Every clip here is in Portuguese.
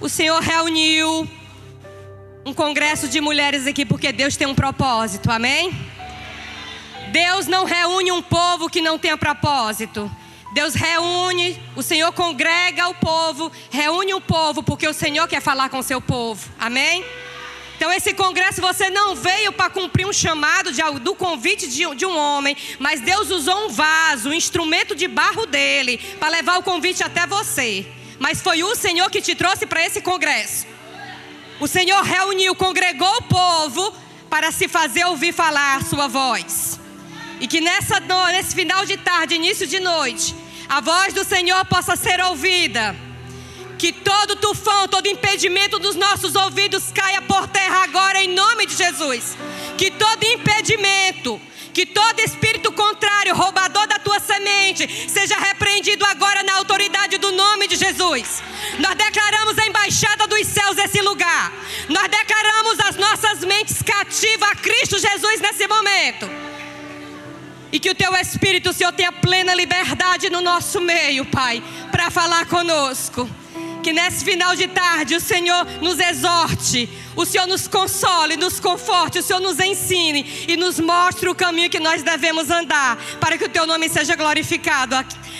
O Senhor reuniu um congresso de mulheres aqui porque Deus tem um propósito, amém? Deus não reúne um povo que não tenha propósito. Deus reúne, o Senhor congrega o povo, reúne o povo porque o Senhor quer falar com o seu povo, amém? Então esse congresso você não veio para cumprir um chamado do convite de um homem, mas Deus usou um vaso, um instrumento de barro dele, para levar o convite até você. Mas foi o Senhor que te trouxe para esse congresso. O Senhor reuniu, congregou o povo para se fazer ouvir falar a sua voz. E que nesse final de tarde, início de noite, a voz do Senhor possa ser ouvida. Que todo tufão, todo impedimento dos nossos ouvidos caia por terra agora em nome de Jesus. Que todo impedimento, que todo espírito contrário, roubador da tua semente, seja repreendido agora na autoridade do nome de Jesus. Nós declaramos a embaixada dos céus nesse lugar. Nós declaramos as nossas mentes cativas a Cristo Jesus nesse momento. E que o teu Espírito, Senhor, tenha plena liberdade no nosso meio, Pai, para falar conosco. Que nesse final de tarde o Senhor nos exorte, o Senhor nos console, nos conforte, o Senhor nos ensine e nos mostre o caminho que nós devemos andar, para que o teu nome seja glorificado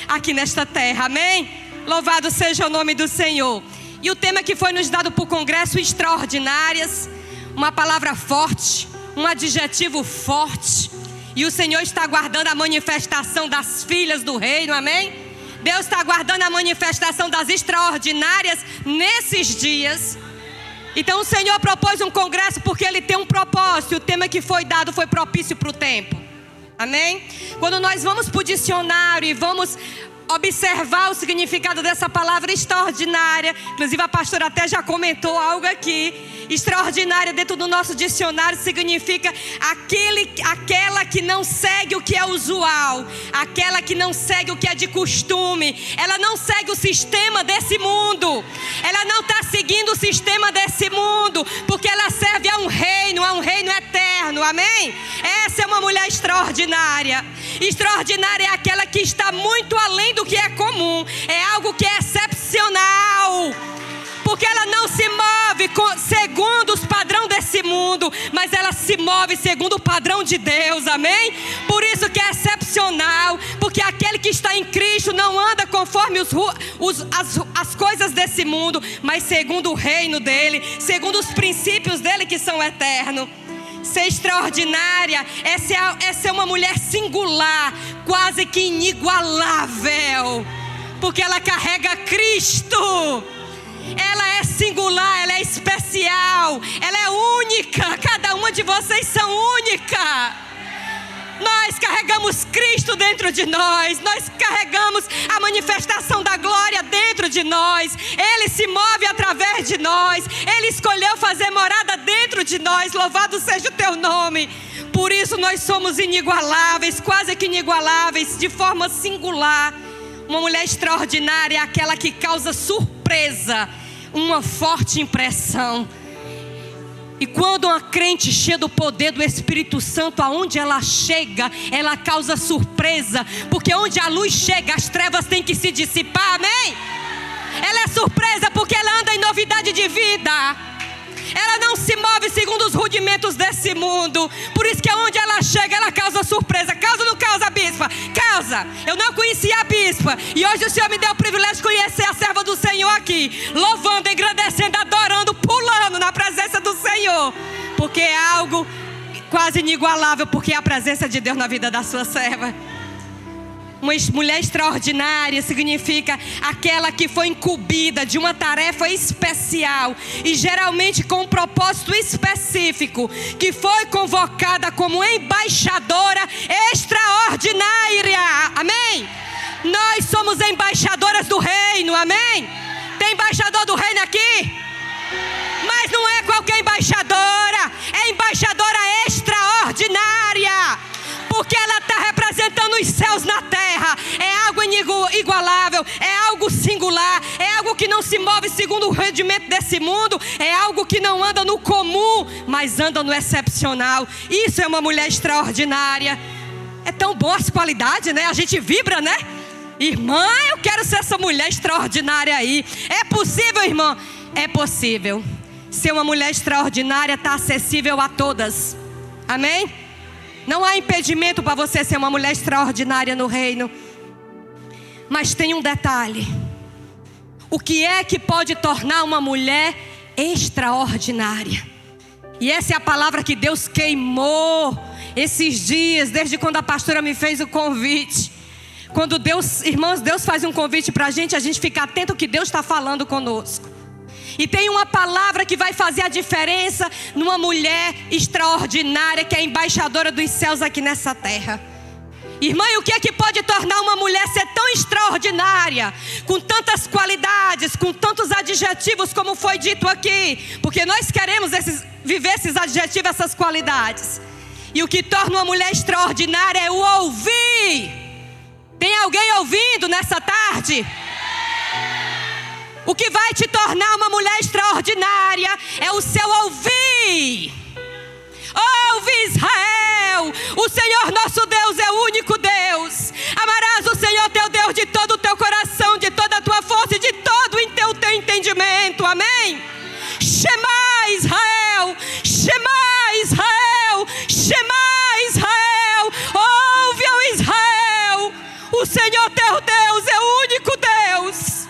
aqui nesta terra, amém? Louvado seja o nome do Senhor. E o tema que foi nos dado por congresso: extraordinárias, uma palavra forte, um adjetivo forte. E o Senhor está aguardando a manifestação das filhas do reino, amém? Deus está aguardando a manifestação das extraordinárias nesses dias. Então o Senhor propôs um congresso porque Ele tem um propósito. O tema que foi dado foi propício para o tempo, amém? Quando nós vamos para o dicionário e vamos observar o significado dessa palavra extraordinária, inclusive a pastora até já comentou algo aqui. Extraordinária dentro do nosso dicionário significa aquela que não segue o que é usual, aquela que não segue o que é de costume. Ela não segue o sistema desse mundo, ela não está seguindo o sistema desse mundo, porque ela serve a um reino eterno, amém? Essa é uma mulher extraordinária. Extraordinária é aquela que está muito além do que é comum, é algo que é excepcional. Porque ela não se move segundo os padrões desse mundo, mas ela se move segundo o padrão de Deus, amém? Por isso que é excepcional, porque aquele que está em Cristo não anda conforme as coisas desse mundo, mas segundo o reino dele, segundo os princípios dele que são eternos. Ser extraordinária, essa é uma mulher singular, quase que inigualável, porque ela carrega Cristo. Ela é singular, ela é especial, ela é única. Cada uma de vocês são única. Nós carregamos Cristo dentro de nós. Nós carregamos a manifestação da glória dentro de nós. Ele se move através de nós. Ele escolheu fazer morada dentro de nós. Louvado seja o teu nome. Por isso nós somos inigualáveis, quase que inigualáveis, de forma singular. Uma mulher extraordinária é aquela que causa surpresa, uma forte impressão. E quando uma crente cheia do poder do Espírito Santo, aonde ela chega, ela causa surpresa. Porque onde a luz chega, as trevas têm que se dissipar, amém? Ela é surpresa porque ela anda em novidade de vida. Ela não se move segundo os rudimentos desse mundo. Por isso que onde ela chega, ela causa surpresa. Causa ou não causa, bispa? Causa. Eu não conhecia a bispa, e hoje o Senhor me deu o privilégio de conhecer a serva do Senhor aqui, louvando, engrandecendo, adorando, pulando na presença do Senhor. Porque é algo quase inigualável, porque é a presença de Deus na vida da sua serva. Uma mulher extraordinária significa aquela que foi incumbida de uma tarefa especial e geralmente com um propósito específico, que foi convocada como embaixadora extraordinária, amém? Nós somos embaixadoras do reino, amém? Tem embaixador do reino aqui? Mas não é qualquer embaixadora, é embaixadora extraordinária, porque ela está representando os céus na terra. É algo inigualável, é algo singular, é algo que não se move segundo o rendimento desse mundo, é algo que não anda no comum, mas anda no excepcional. Isso é uma mulher extraordinária. É tão boa as qualidades, né? A gente vibra, né? Irmã, eu quero ser essa mulher extraordinária aí. É possível, irmã? É possível. Ser uma mulher extraordinária está acessível a todas. Amém? Não há impedimento para você ser uma mulher extraordinária no reino. Mas tem um detalhe. O que é que pode tornar uma mulher extraordinária? E essa é a palavra que Deus queimou esses dias, desde quando a pastora me fez o convite. Quando Deus, irmãos, Deus faz um convite para a gente fica atento ao que Deus está falando conosco. E tem uma palavra que vai fazer a diferença numa mulher extraordinária, que é embaixadora dos céus aqui nessa terra. Irmã, e o que é que pode tornar uma mulher ser tão extraordinária, com tantas qualidades, com tantos adjetivos como foi dito aqui? Porque nós queremos viver esses adjetivos, essas qualidades. E o que torna uma mulher extraordinária é o ouvir. Tem alguém ouvindo nessa tarde? O que vai te tornar uma mulher extraordinária é o seu ouvir. Ouve, Israel, o Senhor nosso Deus é o único Deus. Amarás o Senhor teu Deus de todo o teu coração, de toda a tua força e de todo o teu entendimento. Amém? Shema Israel, Shema Israel, Shema Israel. Ouve, ó Israel, o Senhor teu Deus é o único Deus.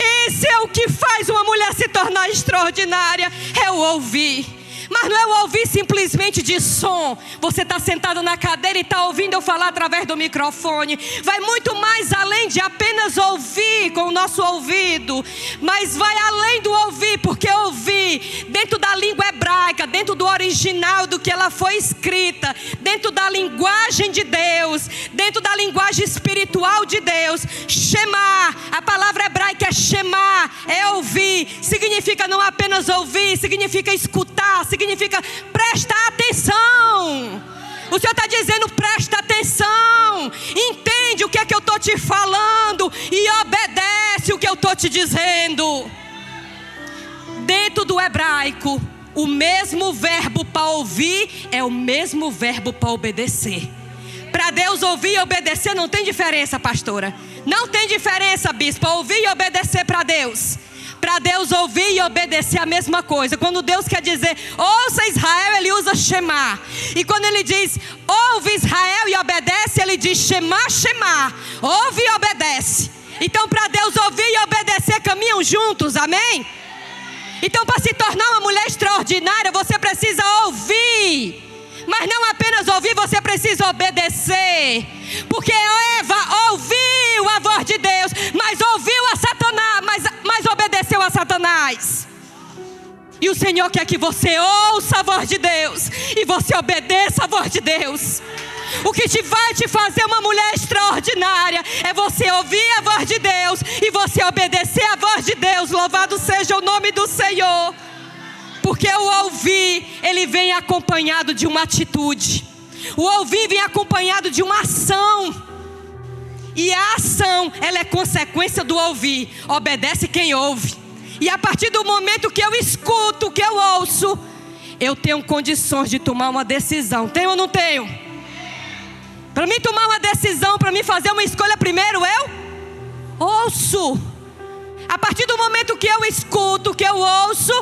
Esse é o que faz uma mulher se tornar extraordinária, é o ouvir. Mas não é o ouvir simplesmente de som. Você está sentado na cadeira e está ouvindo eu falar através do microfone. Vai muito mais além de apenas ouvir com o nosso ouvido. Mas vai além do ouvir, porque ouvir dentro da língua hebraica, dentro do original do que ela foi escrita, dentro da linguagem de Deus, dentro da linguagem espiritual de Deus. Shema, a palavra hebraica é shema, é ouvir. Significa não apenas ouvir, significa escutar, significa presta atenção. O Senhor está dizendo presta atenção, entende o que é que eu estou te falando e obedece o que eu estou te dizendo. Dentro do hebraico, o mesmo verbo para ouvir é o mesmo verbo para obedecer. Para Deus ouvir e obedecer não tem diferença, pastora. Não tem diferença, bispo, ouvir e obedecer para Deus. Para Deus ouvir e obedecer a mesma coisa. Quando Deus quer dizer ouça Israel, ele usa Shema. E quando ele diz ouve Israel e obedece, ele diz Shema, Shema. Ouve e obedece. Então para Deus ouvir e obedecer caminham juntos, amém? Então para se tornar uma mulher extraordinária, você precisa ouvir. Mas não apenas ouvir, você precisa obedecer. Porque Eva ouviu a voz de Deus, mas ouviu a Satanás, mas obedeceu a Satanás. E o Senhor quer que você ouça a voz de Deus e você obedeça a voz de Deus. O que vai te fazer uma mulher extraordinária é você ouvir a voz de Deus e você obedecer a voz de Deus. Louvado seja o nome do Senhor. Porque o ouvir, ele vem acompanhado de uma atitude. O ouvir vem acompanhado de uma ação. E a ação, ela é consequência do ouvir. Obedece quem ouve. E a partir do momento que eu escuto, que eu ouço, eu tenho condições de tomar uma decisão. Tenho ou não tenho? Para mim tomar uma decisão, para mim fazer uma escolha, primeiro eu ouço. A partir do momento que eu escuto, que eu ouço,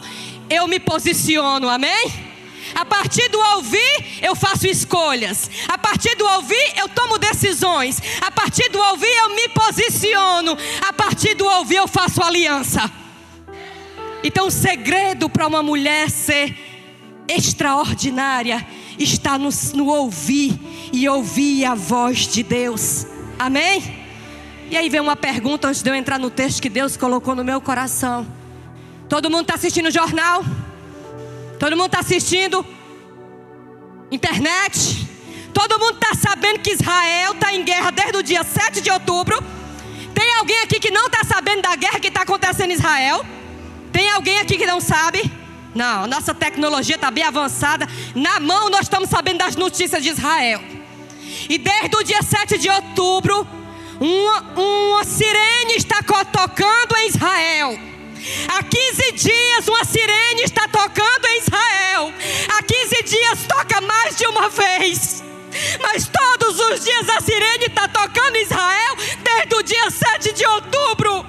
eu me posiciono, amém? A partir do ouvir, eu faço escolhas. A partir do ouvir, eu tomo decisões. A partir do ouvir, eu me posiciono. A partir do ouvir, eu faço aliança. Então o segredo para uma mulher ser extraordinária está no ouvir e ouvir a voz de Deus, amém? E aí vem uma pergunta antes de eu entrar no texto que Deus colocou no meu coração. Todo mundo está assistindo o jornal? Todo mundo está assistindo internet? Todo mundo está sabendo que Israel está em guerra desde o dia 7 de outubro. Tem alguém aqui que não está sabendo da guerra que está acontecendo em Israel? Tem alguém aqui que não sabe? Não, a nossa tecnologia está bem avançada. Na mão nós estamos sabendo das notícias de Israel. E desde o dia 7 de outubro, uma sirene está tocando em Israel. Há 15 dias uma sirene está tocando em Israel. Há 15 dias toca mais de uma vez. Mas todos os dias a sirene está tocando em Israel desde o dia 7 de outubro.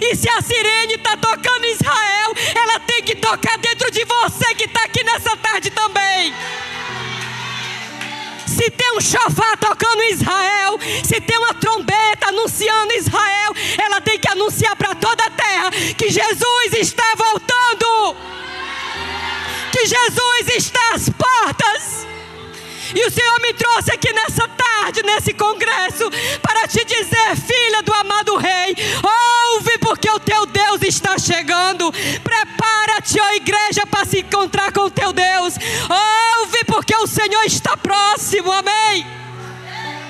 E se a sirene está tocando em Israel, ela tem que tocar dentro de você que está aqui nessa tarde também. Se tem um chofar tocando em Israel, se tem uma trombeta anunciando em Israel, ela tem que anunciar para toda a terra que Jesus está voltando, que Jesus está às portas. E o Senhor me trouxe aqui nessa tarde, nesse congresso, para te dizer, filha do amado Rei, ouve, porque o teu Deus está chegando. Prepara-te, ó igreja, para se encontrar com o teu Deus. Ouve, porque o Senhor está próximo, amém?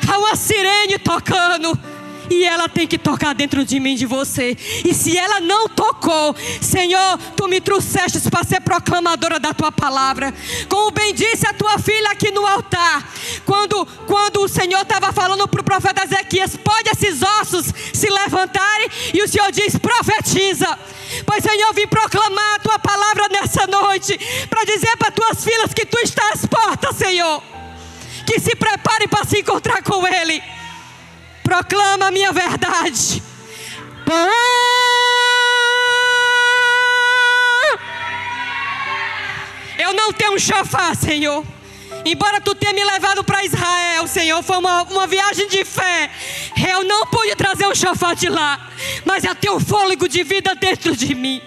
Há uma sirene tocando, e ela tem que tocar dentro de mim, de você. E se ela não tocou, Senhor, tu me trouxeste para ser proclamadora da tua palavra. Como bem disse a tua filha aqui no altar, quando o Senhor estava falando para o profeta Ezequias, pode esses ossos se levantarem? E o Senhor diz, profetiza. Pois, Senhor, eu vim proclamar a tua palavra nessa noite, para dizer para tuas filhas que tu estás às portas, Senhor, que se preparem para se encontrar com Ele. Proclama a minha verdade. Eu não tenho um chofar, Senhor. Embora tu tenha me levado para Israel, Senhor, foi uma viagem de fé. Eu não pude trazer o chofar de lá, mas eu tenho fôlego de vida dentro de mim.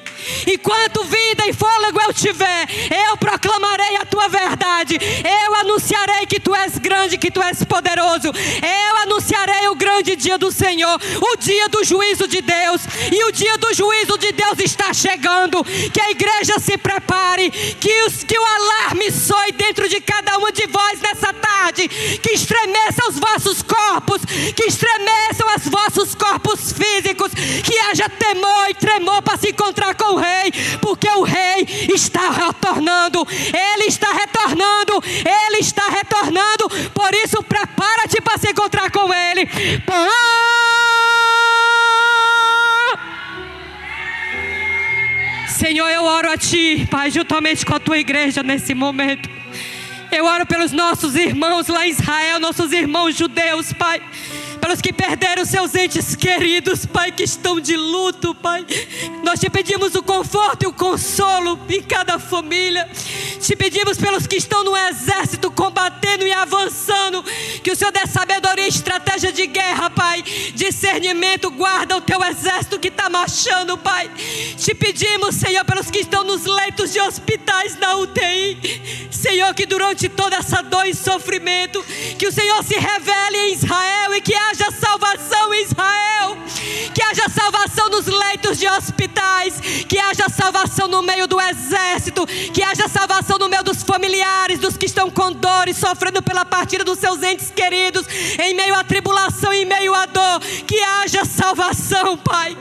Enquanto vida e fôlego eu tiver, eu proclamarei a tua verdade. Eu anunciarei que tu és grande, que tu és poderoso. Eu anunciarei o grande dia do Senhor, o dia do juízo de Deus. E o dia do juízo de Deus está chegando. Que a igreja se prepare, que o alarme soe dentro de cada uma de vós nessa tarde. Que estremeça os vossos corpos, que estremeçam os vossos corpos físicos. Que haja temor e tremor para se encontrar com o Rei, porque o Rei está retornando. Ele está retornando. Ele está retornando. Por isso prepara-te para se encontrar com Ele. Senhor, eu oro a Ti, Pai, juntamente com a Tua igreja nesse momento. Eu oro pelos nossos irmãos lá em Israel, nossos irmãos judeus, Pai, pelos que perderam seus entes queridos, Pai, que estão de luto, Pai. Nós te pedimos o conforto e o consolo em cada família. Te pedimos pelos que estão no exército combatendo e avançando, que o Senhor dê sabedoria e estratégia de guerra, Pai. Discernimento, guarda o teu exército que está marchando, Pai. Te pedimos, Senhor, pelos que estão nos leitos de hospitais na UTI, Senhor, que durante toda essa dor e sofrimento, que o Senhor se revele em Israel e que haja salvação em Israel, que haja salvação nos leitos de hospitais, que haja salvação no meio do exército, que haja salvação no meio dos familiares, dos que estão com dor e sofrendo pela partida dos seus entes queridos, em meio à tribulação, em meio à dor, que haja salvação, Pai.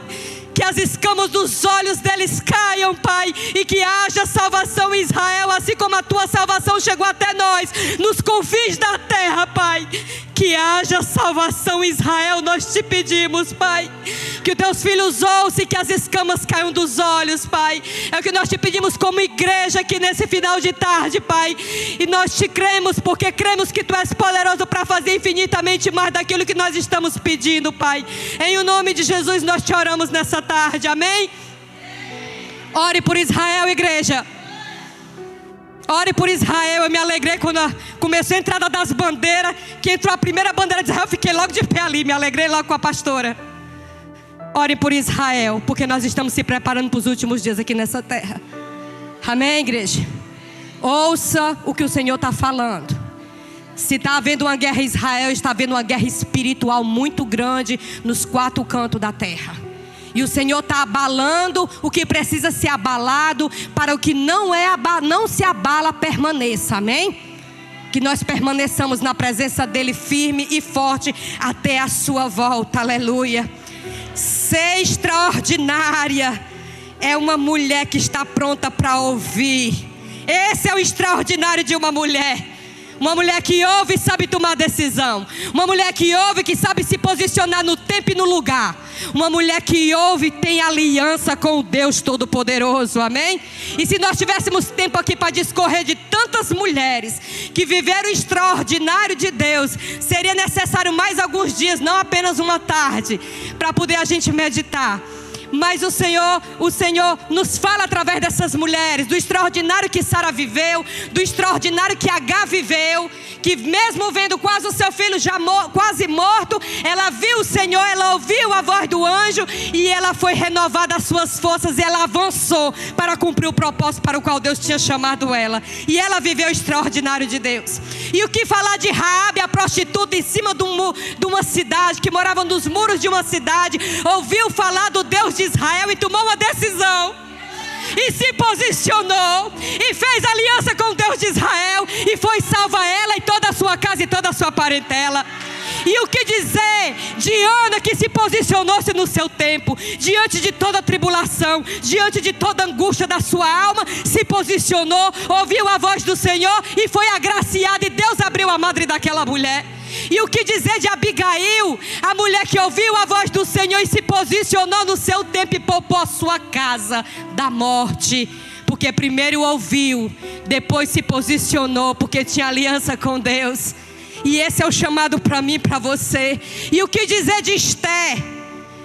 Que as escamas dos olhos deles caiam, Pai, e que haja salvação em Israel, assim como a tua salvação chegou até nós, nos confins da terra, Pai. Que haja salvação em Israel, nós te pedimos, Pai. Que os teus filhos ouçam e que as escamas caiam dos olhos, Pai. É o que nós te pedimos como igreja aqui nesse final de tarde, Pai. E nós te cremos, porque cremos que tu és poderoso para fazer infinitamente mais daquilo que nós estamos pedindo, Pai. Em o nome de Jesus nós te oramos nessa tarde, amém? Ore por Israel, igreja. Ore por Israel. Eu me alegrei quando começou a entrada das bandeiras, que entrou a primeira bandeira de Israel, eu fiquei logo de pé ali, me alegrei logo com a pastora. Ore por Israel, porque nós estamos se preparando para os últimos dias aqui nessa terra. Amém, igreja? Ouça o que o Senhor está falando. Se está havendo uma guerra em Israel, está havendo uma guerra espiritual muito grande nos quatro cantos da terra. E o Senhor está abalando o que precisa ser abalado, para o que não se abala permaneça, amém? Que nós permaneçamos na presença dEle firme e forte até a sua volta, aleluia. Ser extraordinária é uma mulher que está pronta para ouvir. Esse é o extraordinário de uma mulher. Uma mulher que ouve e sabe tomar decisão. Uma mulher que ouve e que sabe se posicionar no tempo e no lugar. Uma mulher que ouve e tem aliança com o Deus Todo-Poderoso, amém? E se nós tivéssemos tempo aqui para discorrer de tantas mulheres que viveram o extraordinário de Deus, seria necessário mais alguns dias, não apenas uma tarde, para poder a gente meditar. Mas o Senhor nos fala através dessas mulheres, do extraordinário que Sara viveu, do extraordinário que Agar viveu, que mesmo vendo quase o seu filho já quase morto, ela viu o Senhor, ela ouviu a voz do anjo e ela foi renovada as suas forças e ela avançou para cumprir o propósito para o qual Deus tinha chamado ela. E ela viveu o extraordinário de Deus. E o que falar de Raabe, a prostituta em cima de uma cidade, que morava nos muros de uma cidade, ouviu falar do Deus de Israel e tomou uma decisão e se posicionou e fez aliança com o Deus de Israel e foi salva ela e toda a sua casa e toda a sua parentela. E o que dizer de Ana, que se posicionou-se no seu tempo, diante de toda a tribulação, diante de toda a angústia da sua alma, se posicionou, ouviu a voz do Senhor e foi agraciada, e Deus abriu a madre daquela mulher. E o que dizer de Abigail, a mulher que ouviu a voz do Senhor e se posicionou no seu tempo e poupou a sua casa da morte, porque primeiro ouviu, depois se posicionou, porque tinha aliança com Deus. E esse é o chamado para mim e para você. E o que dizer de Esther,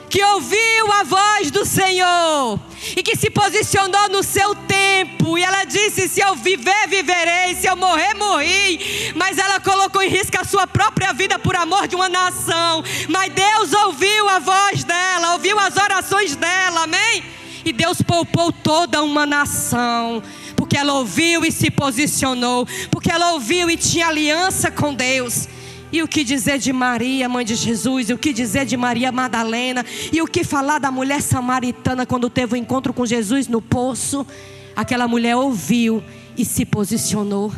que ouviu a voz do Senhor e que se posicionou no seu tempo, e ela disse: se eu viver, viverei, se eu morrer, morri. Mas ela colocou em risco a sua própria vida por amor de uma nação. Mas Deus ouviu a voz dela, ouviu as orações dela, amém? E Deus poupou toda uma nação, porque ela ouviu e se posicionou, porque ela ouviu e tinha aliança com Deus. E o que dizer de Maria, mãe de Jesus? E o que dizer de Maria Madalena? E o que falar da mulher samaritana quando teve o encontro com Jesus no poço? Aquela mulher ouviu e se posicionou.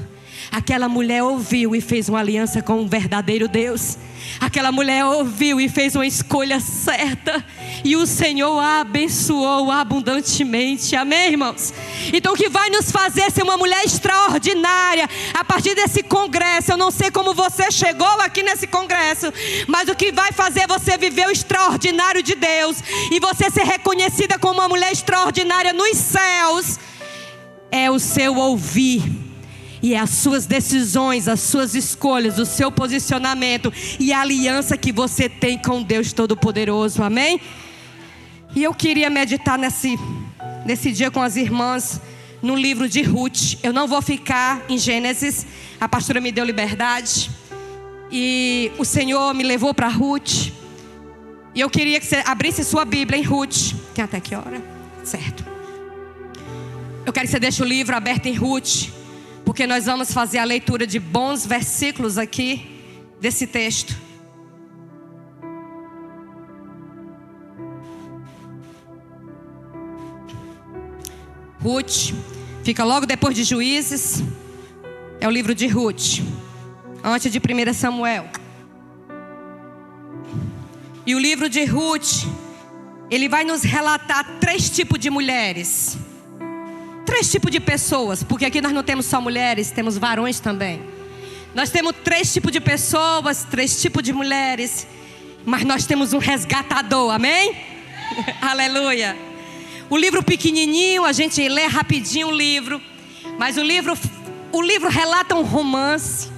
Aquela mulher ouviu e fez uma aliança com o verdadeiro Deus. Aquela mulher ouviu e fez uma escolha certa. E o Senhor a abençoou abundantemente. Amém, irmãos? Então o que vai nos fazer ser uma mulher extraordinária a partir desse congresso? Eu não sei como você chegou aqui nesse congresso, mas o que vai fazer você viver o extraordinário de Deus e você ser reconhecida como uma mulher extraordinária nos céus é o seu ouvir. E é as suas decisões, as suas escolhas, o seu posicionamento e a aliança que você tem com Deus Todo-Poderoso, amém? E eu queria meditar nesse dia com as irmãs no livro de Ruth. Eu não vou ficar em Gênesis, a pastora me deu liberdade e o Senhor me levou para Ruth. E eu queria que você abrisse sua Bíblia em Ruth. Tem até que hora? Certo. Eu quero que você deixe o livro aberto em Ruth, porque nós vamos fazer a leitura de bons versículos aqui desse texto. Ruth fica logo depois de Juízes. É o livro de Ruth, antes de 1 Samuel. E o livro de Ruth, ele vai nos relatar 3 tipos de mulheres, 3 tipos de pessoas, porque aqui nós não temos só mulheres, temos varões também. Nós temos 3 tipos de pessoas, 3 tipos de mulheres, mas nós temos um resgatador, amém? Aleluia. O livro pequenininho, a gente lê rapidinho o livro, mas o livro relata um romance.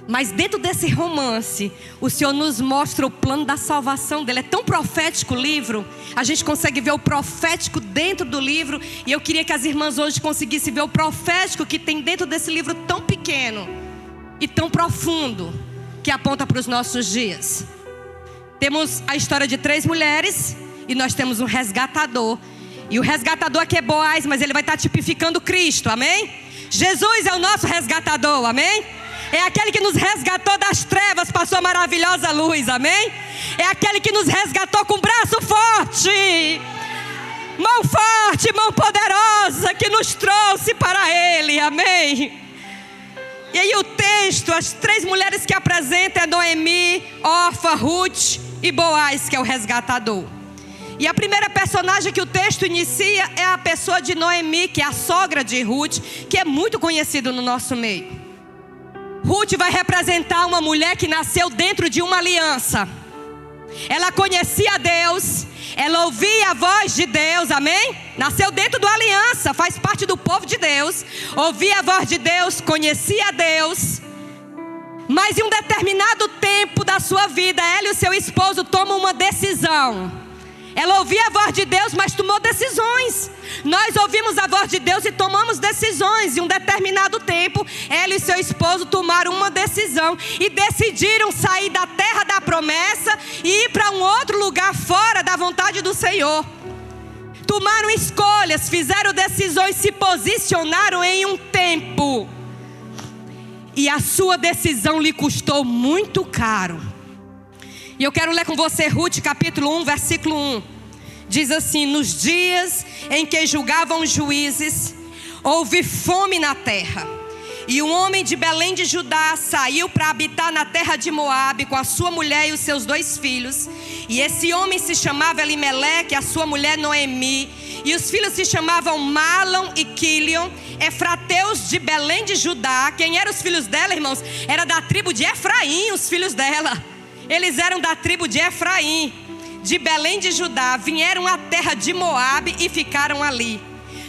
Mas dentro desse romance, o Senhor nos mostra o plano da salvação dele. É tão profético o livro, a gente consegue ver o profético dentro do livro. E eu queria que as irmãs hoje conseguissem ver o profético que tem dentro desse livro tão pequeno e tão profundo, que aponta para os nossos dias. Temos a história de 3 mulheres e nós temos um resgatador. E o resgatador aqui é Boaz, mas ele vai estar tipificando Cristo, amém? Jesus é o nosso resgatador, amém? É aquele que nos resgatou das trevas para a sua maravilhosa luz, amém? É aquele que nos resgatou com braço forte, mão poderosa, que nos trouxe para ele, amém? E aí o texto, as 3 mulheres que apresenta é Noemi, Orfa, Ruth e Boaz, que é o resgatador. E a primeira personagem que o texto inicia é a pessoa de Noemi, que é a sogra de Ruth, que é muito conhecido no nosso meio. Ruth vai representar uma mulher que nasceu dentro de uma aliança. Ela conhecia Deus, ela ouvia a voz de Deus, amém? Nasceu dentro da aliança, faz parte do povo de Deus. Ouvia a voz de Deus, conhecia Deus. Mas em um determinado tempo da sua vida, ela e o seu esposo tomam uma decisão. Ela ouvia a voz de Deus, mas tomou decisões. Nós ouvimos a voz de Deus e tomamos decisões. Em um determinado tempo, ela e seu esposo tomaram uma decisão e decidiram sair da terra da promessa e ir para um outro lugar fora da vontade do Senhor. Tomaram escolhas, fizeram decisões, se posicionaram em um tempo. E a sua decisão lhe custou muito caro. E eu quero ler com você Ruth capítulo 1, versículo 1. Diz assim: nos dias em que julgavam os juízes, houve fome na terra. E um homem de Belém de Judá saiu para habitar na terra de Moabe com a sua mulher e os seus 2 filhos. E esse homem se chamava Elimeleque, a sua mulher Noemi. E os filhos se chamavam Malom e Quilion, efrateus de Belém de Judá. Quem eram os filhos dela, irmãos? Era da tribo de Efraim, os filhos dela. Eles eram da tribo de Efraim, de Belém de Judá. Vieram à terra de Moabe e ficaram ali.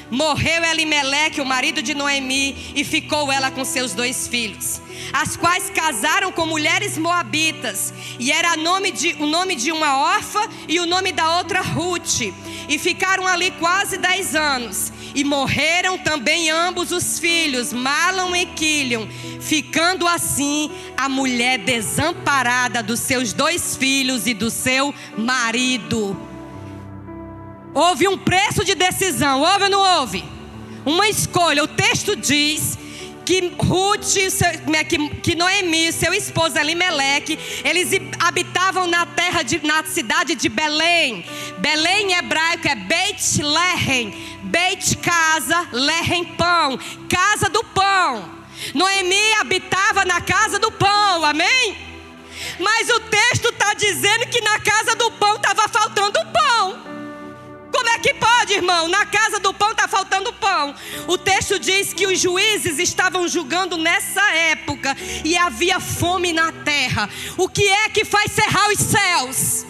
Morreu Elimeleque, o marido de Noemi, e ficou ela com seus 2 filhos, as quais casaram com mulheres moabitas. E era o nome de uma órfã e o nome da outra Ruth. E ficaram ali quase 10 anos. E morreram também ambos os filhos, Malom e Quilion, ficando assim a mulher desamparada dos seus 2 filhos e do seu marido. Houve um preço de decisão, houve ou não houve? Uma escolha. O texto diz que Ruth, que Noemi, seu esposo Elimeleque, eles habitavam na cidade de Belém. Belém em hebraico é Beit Lehem, Beit casa, Lehem pão, casa do pão. Noemi habitava na casa do pão, amém? Mas o texto está dizendo que na casa do pão estava faltando pão. Como é que pode, irmão? Na casa do pão está faltando pão. O texto diz que os juízes estavam julgando nessa época e havia fome na terra. O que é que faz cerrar os céus?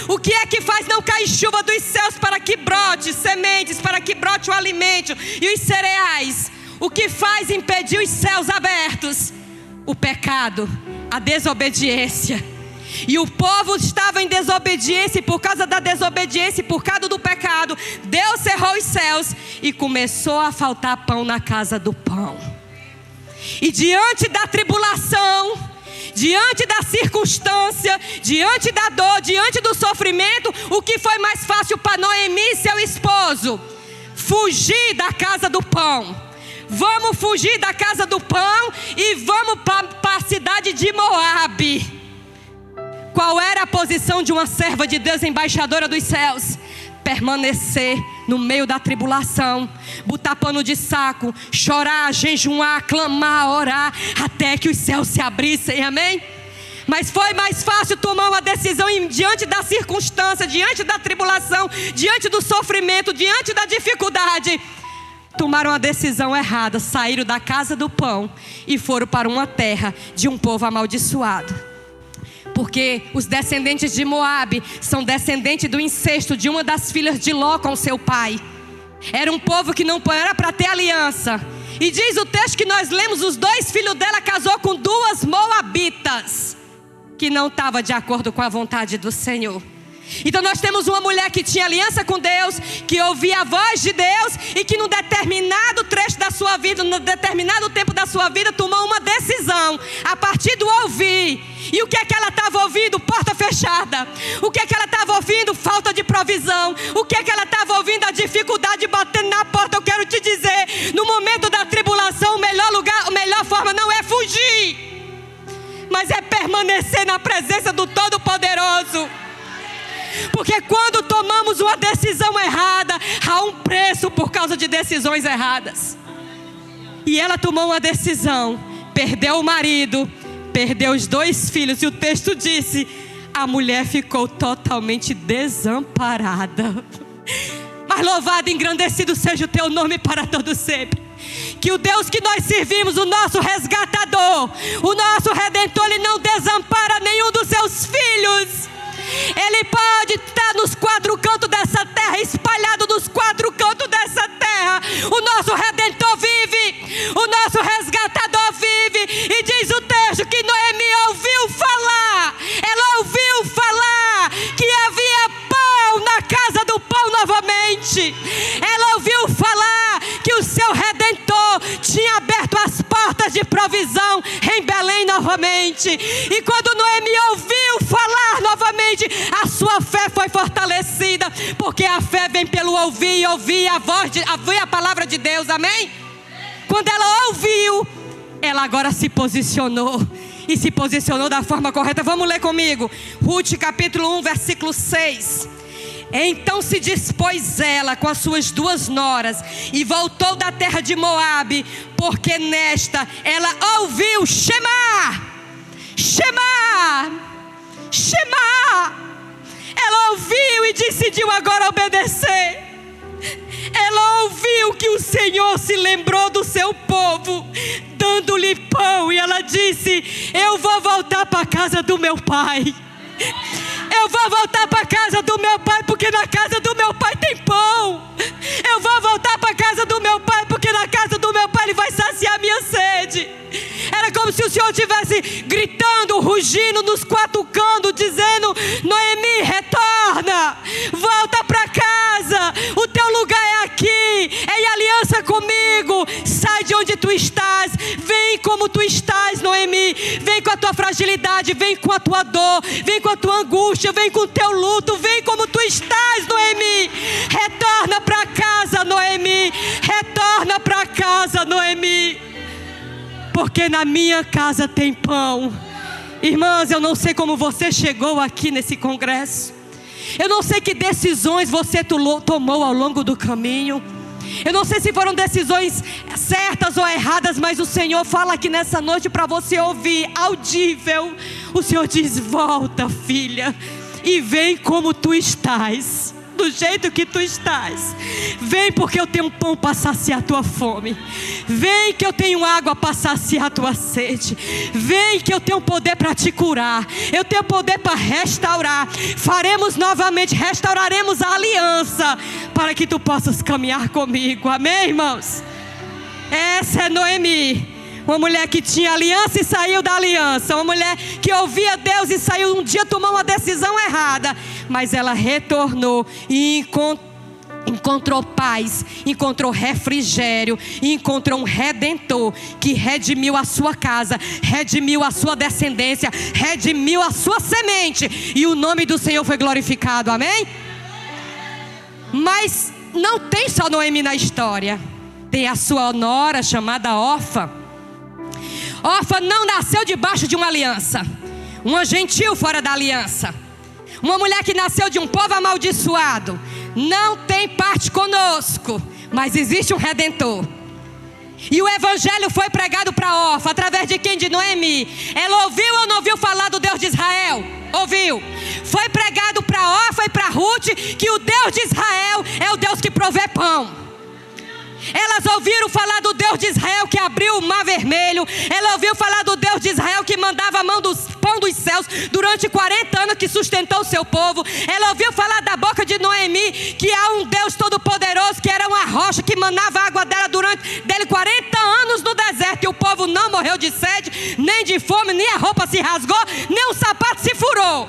O que é que faz não cair chuva dos céus para que brote sementes, para que brote o alimento e os cereais? O que faz impedir os céus abertos? O pecado, a desobediência. E o povo estava em desobediência, e por causa da desobediência, por causa do pecado, Deus cerrou os céus e começou a faltar pão na casa do pão. E diante da tribulação, diante da circunstância, diante da dor, diante do sofrimento, o que foi mais fácil para Noemi e seu esposo? Fugir da casa do pão. Vamos fugir da casa do pão e vamos para a cidade de Moabe. Qual era a posição de uma serva de Deus, embaixadora dos céus? Permanecer no meio da tribulação, botar pano de saco, chorar, jejuar, clamar, orar, até que os céus se abrissem, amém? Mas foi mais fácil tomar uma decisão diante da circunstância, diante da tribulação, diante do sofrimento, diante da dificuldade. Tomaram a decisão errada, saíram da casa do pão e foram para uma terra de um povo amaldiçoado. Porque os descendentes de Moabe são descendentes do incesto de uma das filhas de Ló com seu pai. Era um povo que não era para ter aliança. E diz o texto que nós lemos, os 2 filhos dela casou com 2 moabitas, que não estava de acordo com a vontade do Senhor. Então nós temos uma mulher que tinha aliança com Deus, que ouvia a voz de Deus e que num determinado trecho da sua vida, num determinado tempo da sua vida, tomou uma decisão a partir do ouvir. E o que é que ela estava ouvindo? Porta fechada. O que é que ela estava ouvindo? Falta de provisão. O que é que ela estava ouvindo? A dificuldade batendo na porta. Eu quero te dizer, no momento da tribulação, o melhor lugar, a melhor forma não é fugir, mas é permanecer na presença do Todo-Poderoso. Porque quando tomamos uma decisão errada, há um preço por causa de decisões erradas. E ela tomou uma decisão, perdeu o marido, perdeu os 2 filhos. E o texto disse, a mulher ficou totalmente desamparada. Mas louvado e engrandecido seja o teu nome para todo sempre. Que o Deus que nós servimos, o nosso resgatador, o nosso redentor, Ele não desampara nenhum dos seus filhos. Ele pode estar nos 4 cantos dessa terra, espalhado nos 4 cantos dessa terra. O nosso Redentor vive, o nosso resgatador vive. E diz o texto que Noemi ouviu falar, ela ouviu falar que havia pão na casa Ruth. Ela ouviu falar que o seu Redentor tinha aberto as portas de provisão em Belém novamente. E quando Noemi ouviu falar novamente, a sua fé foi fortalecida, porque a fé vem pelo ouvir, e ouvir a palavra de Deus, amém? Quando ela ouviu, ela agora se posicionou, e se posicionou da forma correta. Vamos ler comigo, Ruth capítulo 1, versículo 6. Então se dispôs ela com as suas 2 noras e voltou da terra de Moabe, porque nesta ela ouviu Shema. Ela ouviu e decidiu agora obedecer. Ela ouviu que o Senhor se lembrou do seu povo, dando-lhe pão, e ela disse: eu vou voltar para a casa do meu pai. Eu vou voltar para a casa do meu pai, porque na casa do meu pai tem pão. Eu vou voltar para a casa do meu pai, porque na casa do meu pai ele vai saciar minha sede. Era como se o Senhor estivesse gritando, rugindo nos 4 cantos, dizendo: Noemi, retorna, volta para casa, o teu lugar é aqui, é em aliança comigo. Sai de onde tu estás, vem como tu estás, Noemi. Vem com a tua fragilidade, vem com a tua dor, vem com a tua angústia, vem com o teu luto, vem como tu estás, Noemi. Retorna para casa, Noemi. Retorna para casa, Noemi, porque na minha casa tem pão. Irmãs, eu não sei como você chegou aqui nesse congresso. Eu não sei que decisões você tomou ao longo do caminho. Eu não sei se foram decisões certas ou erradas, mas o Senhor fala aqui nessa noite para você ouvir, audível. O Senhor diz: volta, filha, e vem como tu estás, do jeito que tu estás. Vem, porque eu tenho pão para saciar a tua fome. Vem, que eu tenho água para saciar a tua sede. Vem, que eu tenho poder para te curar. Eu tenho poder para restaurar. Faremos novamente, restauraremos a aliança, para que tu possas caminhar comigo. Amém, irmãos? Essa é Noemi, uma mulher que tinha aliança e saiu da aliança. Uma mulher que ouvia Deus e saiu, um dia tomou uma decisão errada, mas ela retornou e encontrou paz, encontrou refrigério, e encontrou um Redentor que redimiu a sua casa, redimiu a sua descendência, redimiu a sua semente, e o nome do Senhor foi glorificado, amém? Mas não tem só Noemi na história. Tem a sua nora chamada Orfa. Orfa não nasceu debaixo de uma aliança, uma gentil fora da aliança, uma mulher que nasceu de um povo amaldiçoado. Não tem parte conosco, mas existe um Redentor. E o evangelho foi pregado para Orfa, através de quem? De Noemi. Ela ouviu ou não ouviu falar do Deus de Israel? Ouviu. Foi pregado para Orfa e para Ruth que o Deus de Israel é o Deus que provê pão. Elas ouviram falar do Deus de Israel que abriu o mar vermelho. Ela ouviu falar do Deus de Israel que mandava a mão dos pão dos céus durante 40 anos, que sustentou o seu povo. Ela ouviu falar da boca de Noemi que há um Deus todo poderoso, que era uma rocha que manava a água dele 40 anos no deserto, e o povo não morreu de sede, nem de fome, nem a roupa se rasgou, nem o sapato se furou.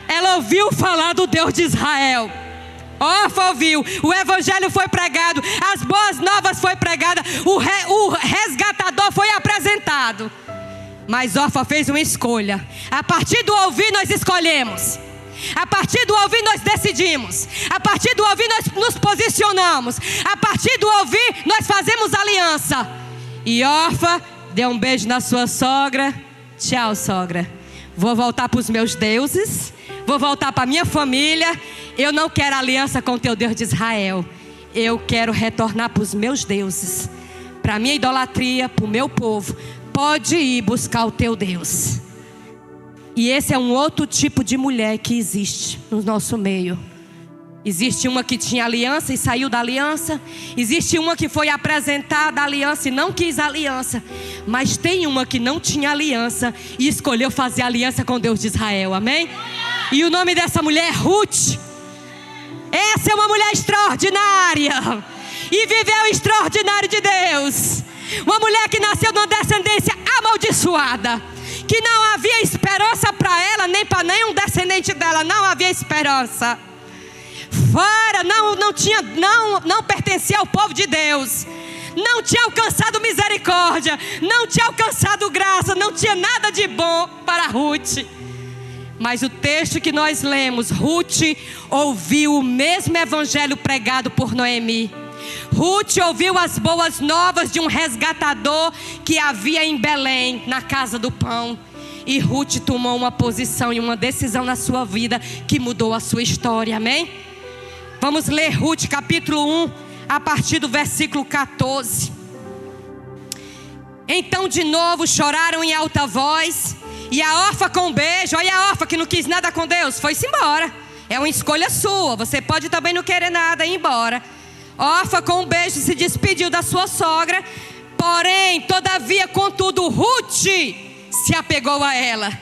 Ela ouviu falar do Deus de Israel. Orfa ouviu, o evangelho foi pregado, as boas novas foi pregada, o resgatador foi apresentado. Mas Orfa fez uma escolha. A partir do ouvir nós escolhemos. A partir do ouvir nós decidimos. A partir do ouvir nós nos posicionamos. A partir do ouvir nós fazemos aliança. E Orfa deu um beijo na sua sogra. Tchau, sogra. Vou voltar para os meus deuses. Vou voltar para a minha família. Eu não quero aliança com o teu Deus de Israel. Eu quero retornar para os meus deuses, para a minha idolatria, para o meu povo. Pode ir buscar o teu Deus. E esse é um outro tipo de mulher que existe no nosso meio. Existe uma que tinha aliança e saiu da aliança. Existe uma que foi apresentada a aliança e não quis aliança. Mas tem uma que não tinha aliança e escolheu fazer aliança com Deus de Israel, amém? E o nome dessa mulher é Ruth. Essa é uma mulher extraordinária e viveu o extraordinário de Deus. Uma mulher que nasceu numa descendência amaldiçoada, que não havia esperança para ela, nem para nenhum descendente dela. Não havia esperança. Fora, não não pertencia ao povo de Deus, não tinha alcançado misericórdia, não tinha alcançado graça, não tinha nada de bom para Ruth. Mas o texto que nós lemos, Ruth ouviu o mesmo evangelho pregado por Noemi. Ruth ouviu as boas novas de um resgatador que havia em Belém, na casa do pão. E Ruth tomou uma posição e uma decisão na sua vida que mudou a sua história, amém? Vamos ler Ruth capítulo 1, a partir do versículo 14. Então de novo choraram em alta voz, e a órfã com um beijo, olha a órfã que não quis nada com Deus, foi-se embora. É uma escolha sua, você pode também não querer nada e ir embora. Órfã com um beijo se despediu da sua sogra, porém, todavia, contudo, Ruth se apegou a ela.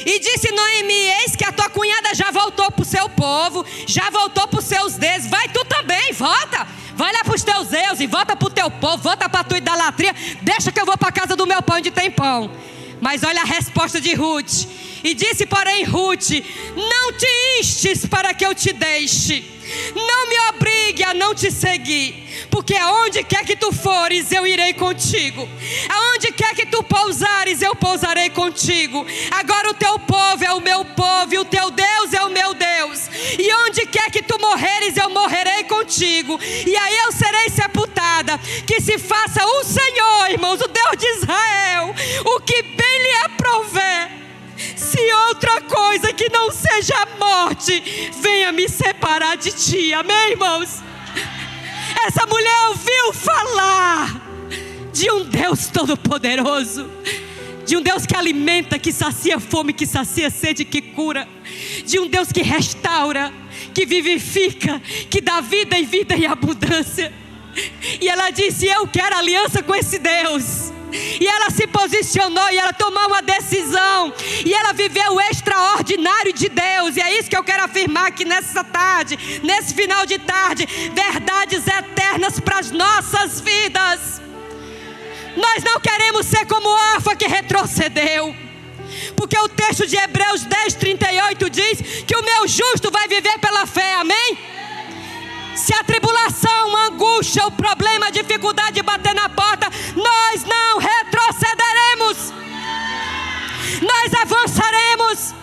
E disse Noemi: eis que a tua cunhada já voltou para o seu povo, já voltou para os seus deuses, vai tu também, volta. Vai lá para os teus deuses e volta para o teu povo, volta para a tua idolatria, deixa que eu vou para a casa do meu pão onde tem pão. Mas olha a resposta de Ruth. E disse, porém, Ruth: não te istes para que eu te deixe, não me obrigue a não te seguir, porque aonde quer que tu fores, eu irei contigo. Aonde quer que tu pousares, eu pousarei contigo. Agora o teu povo é o meu povo, e o teu Deus é o meu Deus. E onde quer que tu morreres, eu morrerei contigo. E aí eu serei sepultada. Que se faça o Senhor, irmãos, o Deus de Israel, o que bem lhe aprouver, se outra coisa que não seja a morte venha me separar de ti. Amém, irmãos? Essa mulher ouviu falar de um Deus todo-poderoso, de um Deus que alimenta, que sacia fome, que sacia sede, que cura, de um Deus que restaura, que vivifica, que dá vida e vida em abundância. E ela disse: eu quero aliança com esse Deus. E ela se posicionou, e ela tomou uma decisão, e ela viveu o extraordinário de Deus. E é isso que eu quero afirmar aqui nessa tarde, nesse final de tarde: verdades eternas para as nossas vidas. Nós não queremos ser como órfã que retrocedeu, porque o texto de Hebreus 10:38 diz que o meu justo vai viver pela fé, amém? Se a tribulação, a angústia, o problema, a dificuldade de bater na porta, nós não retrocederemos, nós avançaremos,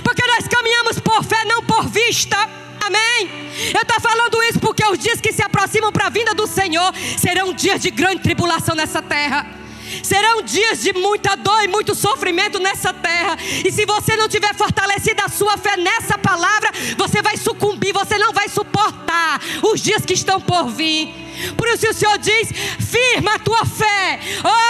porque nós caminhamos por fé, não por vista, amém? Eu estou falando isso porque os dias que se aproximam para a vinda do Senhor serão dias de grande tribulação nessa terra. Serão dias de muita dor e muito sofrimento nessa terra. E se você não tiver fortalecido a sua fé nessa palavra, você vai sucumbir, você não vai suportar os dias que estão por vir. Por isso o Senhor diz: firma a tua fé,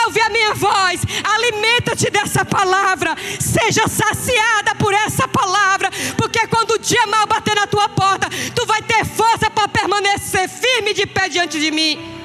ouve a minha voz, alimenta-te dessa palavra, seja saciada por essa palavra, porque quando o dia mal bater na tua porta, tu vai ter força para permanecer firme de pé diante de mim.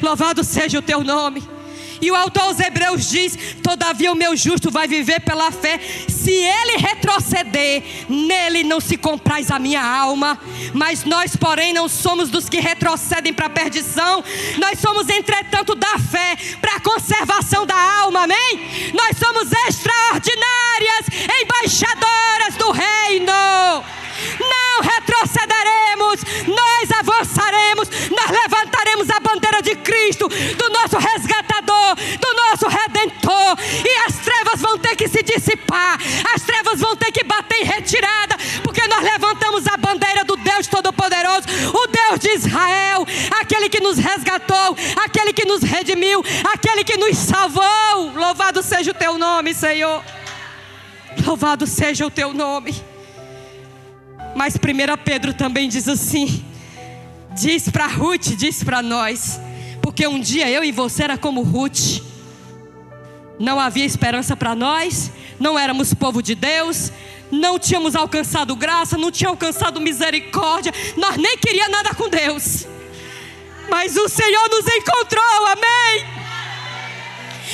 Louvado seja o teu nome. E o autor aos Hebreus diz: todavia o meu justo vai viver pela fé. Se ele retroceder, nele não se compraz a minha alma. Mas nós, porém, não somos dos que retrocedem para a perdição. Nós somos, entretanto, da fé para a conservação da alma, amém? Nós somos extraordinárias embaixadoras do reino. Não retrocederemos, nós avançaremos, nós levantaremos a bandeira de Cristo, do nosso resgatador, do nosso redentor. E as trevas vão ter que se dissipar, as trevas vão ter que bater em retirada, porque nós levantamos a bandeira do Deus Todo-Poderoso, o Deus de Israel, aquele que nos resgatou, aquele que nos redimiu, aquele que nos salvou. Louvado seja o teu nome, Senhor. Louvado seja o teu nome. Mas 1 Pedro também diz assim, diz para Ruth, diz para nós: porque um dia eu e você era como Ruth, não havia esperança para nós, não éramos povo de Deus, não tínhamos alcançado graça, não tínhamos alcançado misericórdia, nós nem queríamos nada com Deus, mas o Senhor nos encontrou, amém?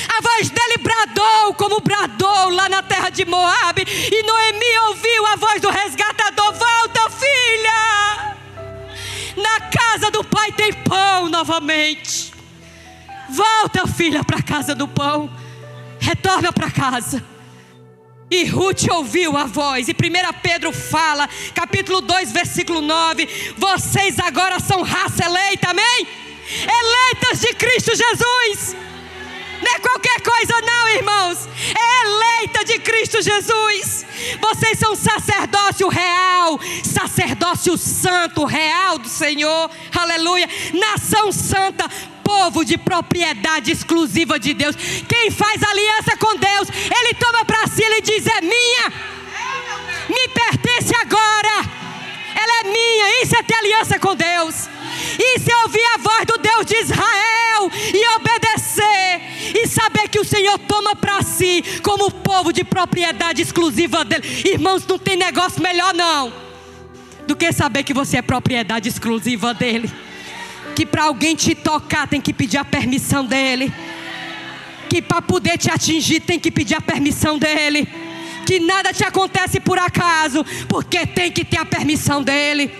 A voz dele bradou como bradou lá na terra de Moabe, e Noemi ouviu a voz do resgatador: volta, filha, na casa do pai tem pão novamente. Volta, filha, para a casa do pão, retorna para casa. E Ruth ouviu a voz. E 1 Pedro fala, capítulo 2, versículo 9: vocês agora são raça eleita, amém? Eleitas de Cristo Jesus. Não é qualquer coisa não, irmãos. É eleita de Cristo Jesus. Vocês são sacerdócio real, sacerdócio santo, real do Senhor. Aleluia. Nação santa, povo de propriedade exclusiva de Deus. Quem faz aliança com Deus, ele toma para si, ele diz: é minha, me pertence agora, ela é minha. Isso é ter aliança com Deus. Isso é ouvir a voz do Deus de Israel e obedecer, e saber que o Senhor toma para si como povo de propriedade exclusiva dele. Irmãos, não tem negócio melhor não do que saber que você é propriedade exclusiva dele. Que para alguém te tocar tem que pedir a permissão dele. Que para poder te atingir tem que pedir a permissão dele. Que nada te acontece por acaso, porque tem que ter a permissão dele.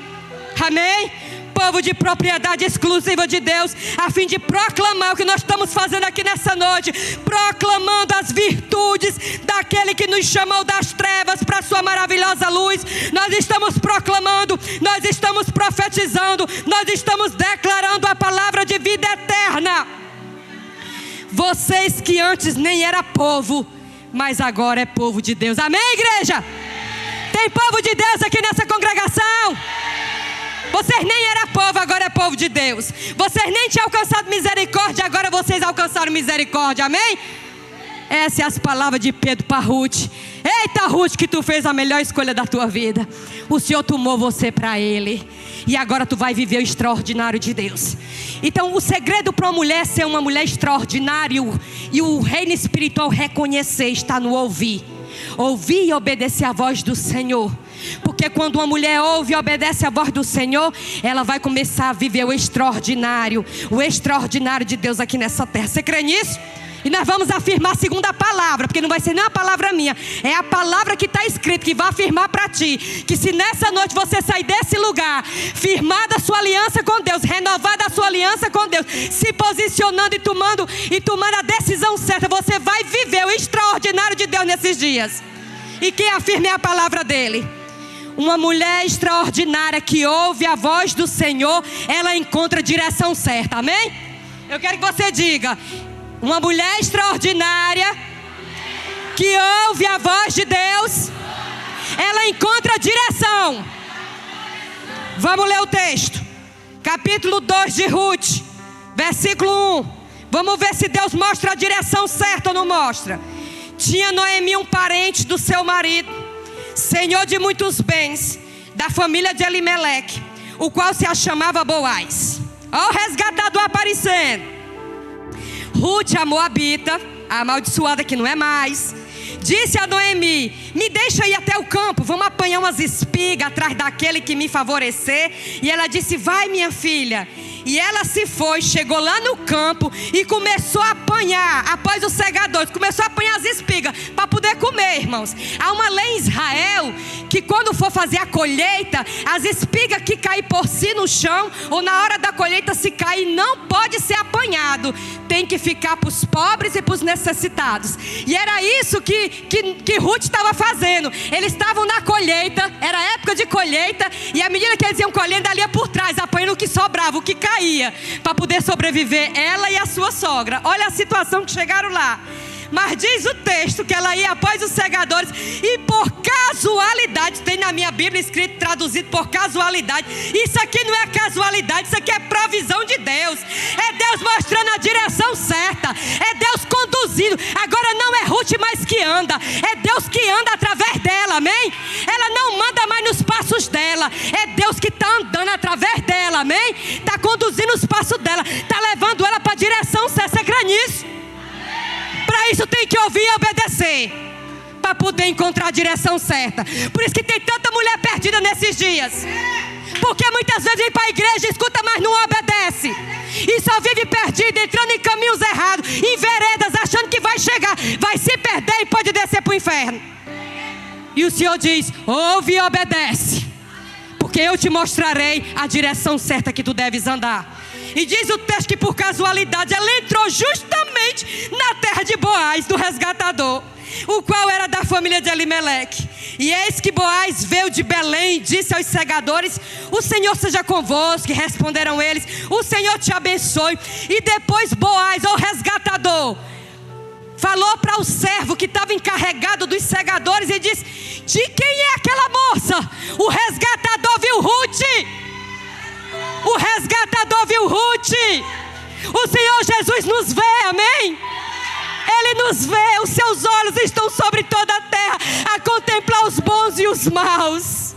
Amém? Povo de propriedade exclusiva de Deus, a fim de proclamar o que nós estamos fazendo aqui nessa noite, proclamando as virtudes daquele que nos chamou das trevas para a sua maravilhosa luz. Nós estamos proclamando, nós estamos profetizando, nós estamos declarando a palavra de vida eterna. Vocês que antes nem era povo, mas agora é povo de Deus. Amém, igreja? Tem povo de Deus aqui nessa congregação? Vocês nem eram povo, agora é povo de Deus. Vocês nem tinham alcançado misericórdia, agora vocês alcançaram misericórdia, amém? Essas são as palavras de Pedro para Ruth. Eita, Ruth, que tu fez a melhor escolha da tua vida. O Senhor tomou você para Ele, e agora tu vai viver o extraordinário de Deus. Então o segredo para uma mulher ser uma mulher extraordinária, e o reino espiritual reconhecer, está no ouvir. Ouvir e obedecer a voz do Senhor. Porque quando uma mulher ouve e obedece a voz do Senhor, ela vai começar a viver o extraordinário de Deus aqui nessa terra. Você crê nisso? E nós vamos afirmar a segunda palavra, porque não vai ser nem a palavra minha, é a palavra que está escrita, que vai afirmar para ti, que se nessa noite você sair desse lugar, firmada a sua aliança com Deus, renovada a sua aliança com Deus, se posicionando e tomando a decisão certa, você vai viver o extraordinário de Deus nesses dias. E quem afirma é a palavra dele. Uma mulher extraordinária que ouve a voz do Senhor, ela encontra a direção certa, amém? Eu quero que você diga: uma mulher extraordinária que ouve a voz de Deus, ela encontra a direção. Vamos ler o texto, capítulo 2 de Ruth, versículo 1. Vamos ver se Deus mostra a direção certa ou não mostra. Tinha Noemi um parente do seu marido, senhor de muitos bens, da família de Elimeleque, o qual se chamava Boaz. Olha o resgatador aparecendo. Ruth, a moabita, a amaldiçoada que não é mais, disse a Noemi: me deixa ir até o campo, vamos apanhar umas espigas atrás daquele que me favorecer. E ela disse: vai, minha filha. E ela se foi, chegou lá no campo e começou a apanhar, após os segadores, começou a apanhar as espigas para poder comer, irmãos. Há uma lei em Israel que quando for fazer a colheita, as espigas que caem por si no chão, ou na hora da colheita se cair, não pode ser apanhado. Tem que ficar para os pobres e para os necessitados. E era isso que Ruth estava fazendo. Eles estavam na colheita, era época de colheita, e à medida que eles iam colhendo, ali ia por trás, apanhando o que sobrava, o que caía, para poder sobreviver, ela e a sua sogra. Olha a situação que chegaram lá. Mas diz o texto que ela ia após os segadores, e por casualidade, tem na minha Bíblia escrito, traduzido por casualidade. Isso aqui não é casualidade, isso aqui é provisão de Deus. É Deus mostrando a direção certa, é Deus conduzindo. Agora não é Ruth mais que anda, é Deus que anda através dela, amém? Ela não manda mais nos passos dela, é Deus que está andando através dela, amém? Está conduzindo os passos dela, está levando ela para a direção certa. Você crê nisso? Para isso tem que ouvir e obedecer, para poder encontrar a direção certa. Por isso que tem tanta mulher perdida nesses dias, porque muitas vezes vem para a igreja, escuta, mas não obedece, e só vive perdida, entrando em caminhos errados, em veredas, achando que vai chegar, vai se perder e pode descer para o inferno. E o Senhor diz: ouve e obedece, porque eu te mostrarei a direção certa que tu deves andar. E diz o texto que por casualidade ela entrou justamente exatamente na terra de Boaz, do resgatador, o qual era da família de Elimeleque. E eis que Boaz veio de Belém e disse aos segadores: o Senhor seja convosco. E responderam eles: o Senhor te abençoe. E depois Boaz, o resgatador, falou para o servo que estava encarregado dos segadores e disse: de quem é aquela moça? O resgatador viu Ruth. O resgatador viu Ruth. O Senhor Jesus nos vê, amém? Ele nos vê, os seus olhos estão sobre toda a terra, a contemplar os bons e os maus.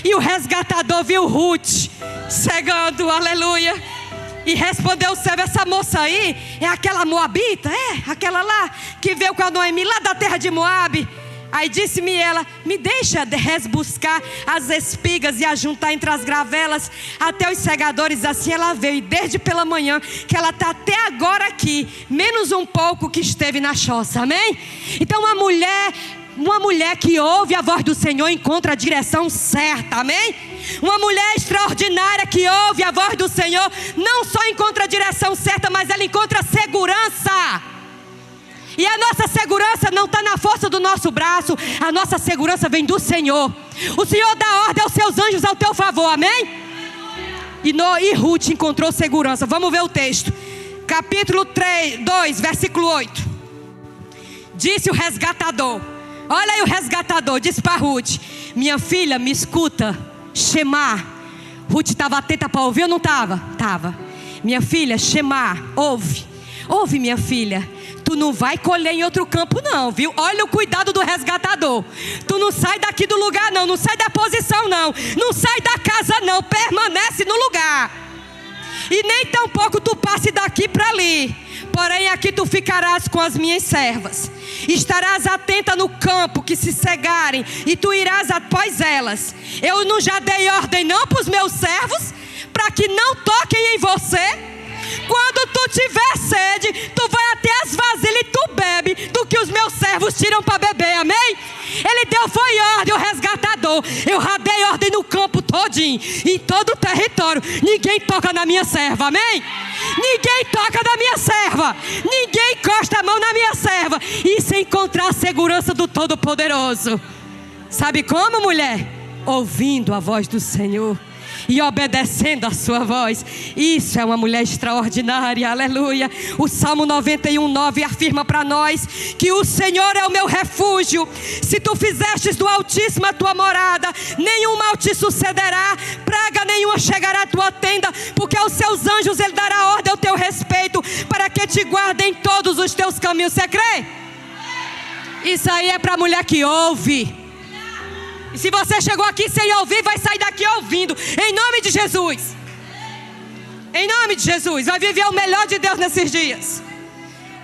E o resgatador viu Ruth cegando, aleluia. E respondeu o servo: essa moça aí é aquela moabita? É, aquela lá que veio com a Noemi lá da terra de Moabe. Aí disse-me ela: me deixa buscar as espigas e ajuntar entre as gravelas até os segadores. Assim ela veio, e desde pela manhã que ela está até agora aqui, menos um pouco que esteve na choça, amém? Então uma mulher que ouve a voz do Senhor encontra a direção certa, amém? Uma mulher extraordinária que ouve a voz do Senhor não só encontra a direção certa, mas ela encontra segurança. E a nossa segurança não está na força do nosso braço, a nossa segurança vem do Senhor. O Senhor dá ordem aos seus anjos ao teu favor, amém? E Ruth encontrou segurança. Vamos ver o texto, capítulo 2, versículo 8. Disse o resgatador, olha aí o resgatador, disse para Ruth: minha filha, me escuta, Shemá. Ruth estava atenta para ouvir ou não estava? Estava. Minha filha, Shemá, ouve minha filha. Tu não vai colher em outro campo não, viu? Olha o cuidado do resgatador. Tu não sai daqui do lugar não, não sai da posição não, não sai da casa não, permanece no lugar. E nem tampouco tu passe daqui para ali. Porém aqui tu ficarás com as minhas servas. Estarás atenta no campo que se cegarem, e tu irás após elas. Eu não já dei ordem não para os meus servos, para que não toquem em você? Quando tu tiver sede, tu vai até as vasilhas e tu bebe do que os meus servos tiram para beber, amém? Ele deu foi ordem, o resgatador. Eu dei ordem no campo todinho, em todo o território. Ninguém toca na minha serva, amém? Ninguém toca na minha serva. Ninguém encosta a mão na minha serva. Isso é encontrar a segurança do Todo-Poderoso. Sabe como, mulher? Ouvindo a voz do Senhor e obedecendo a sua voz. Isso é uma mulher extraordinária, aleluia. O Salmo 91:9 afirma para nós que o Senhor é o meu refúgio. Se tu fizestes do Altíssimo a tua morada, nenhum mal te sucederá, praga nenhuma chegará à tua tenda, porque aos seus anjos ele dará ordem ao teu respeito, para que te guardem em todos os teus caminhos. Você crê? Isso aí é para a mulher que ouve. E se você chegou aqui sem ouvir, vai sair daqui ouvindo, em nome de Jesus. Em nome de Jesus, vai viver o melhor de Deus nesses dias.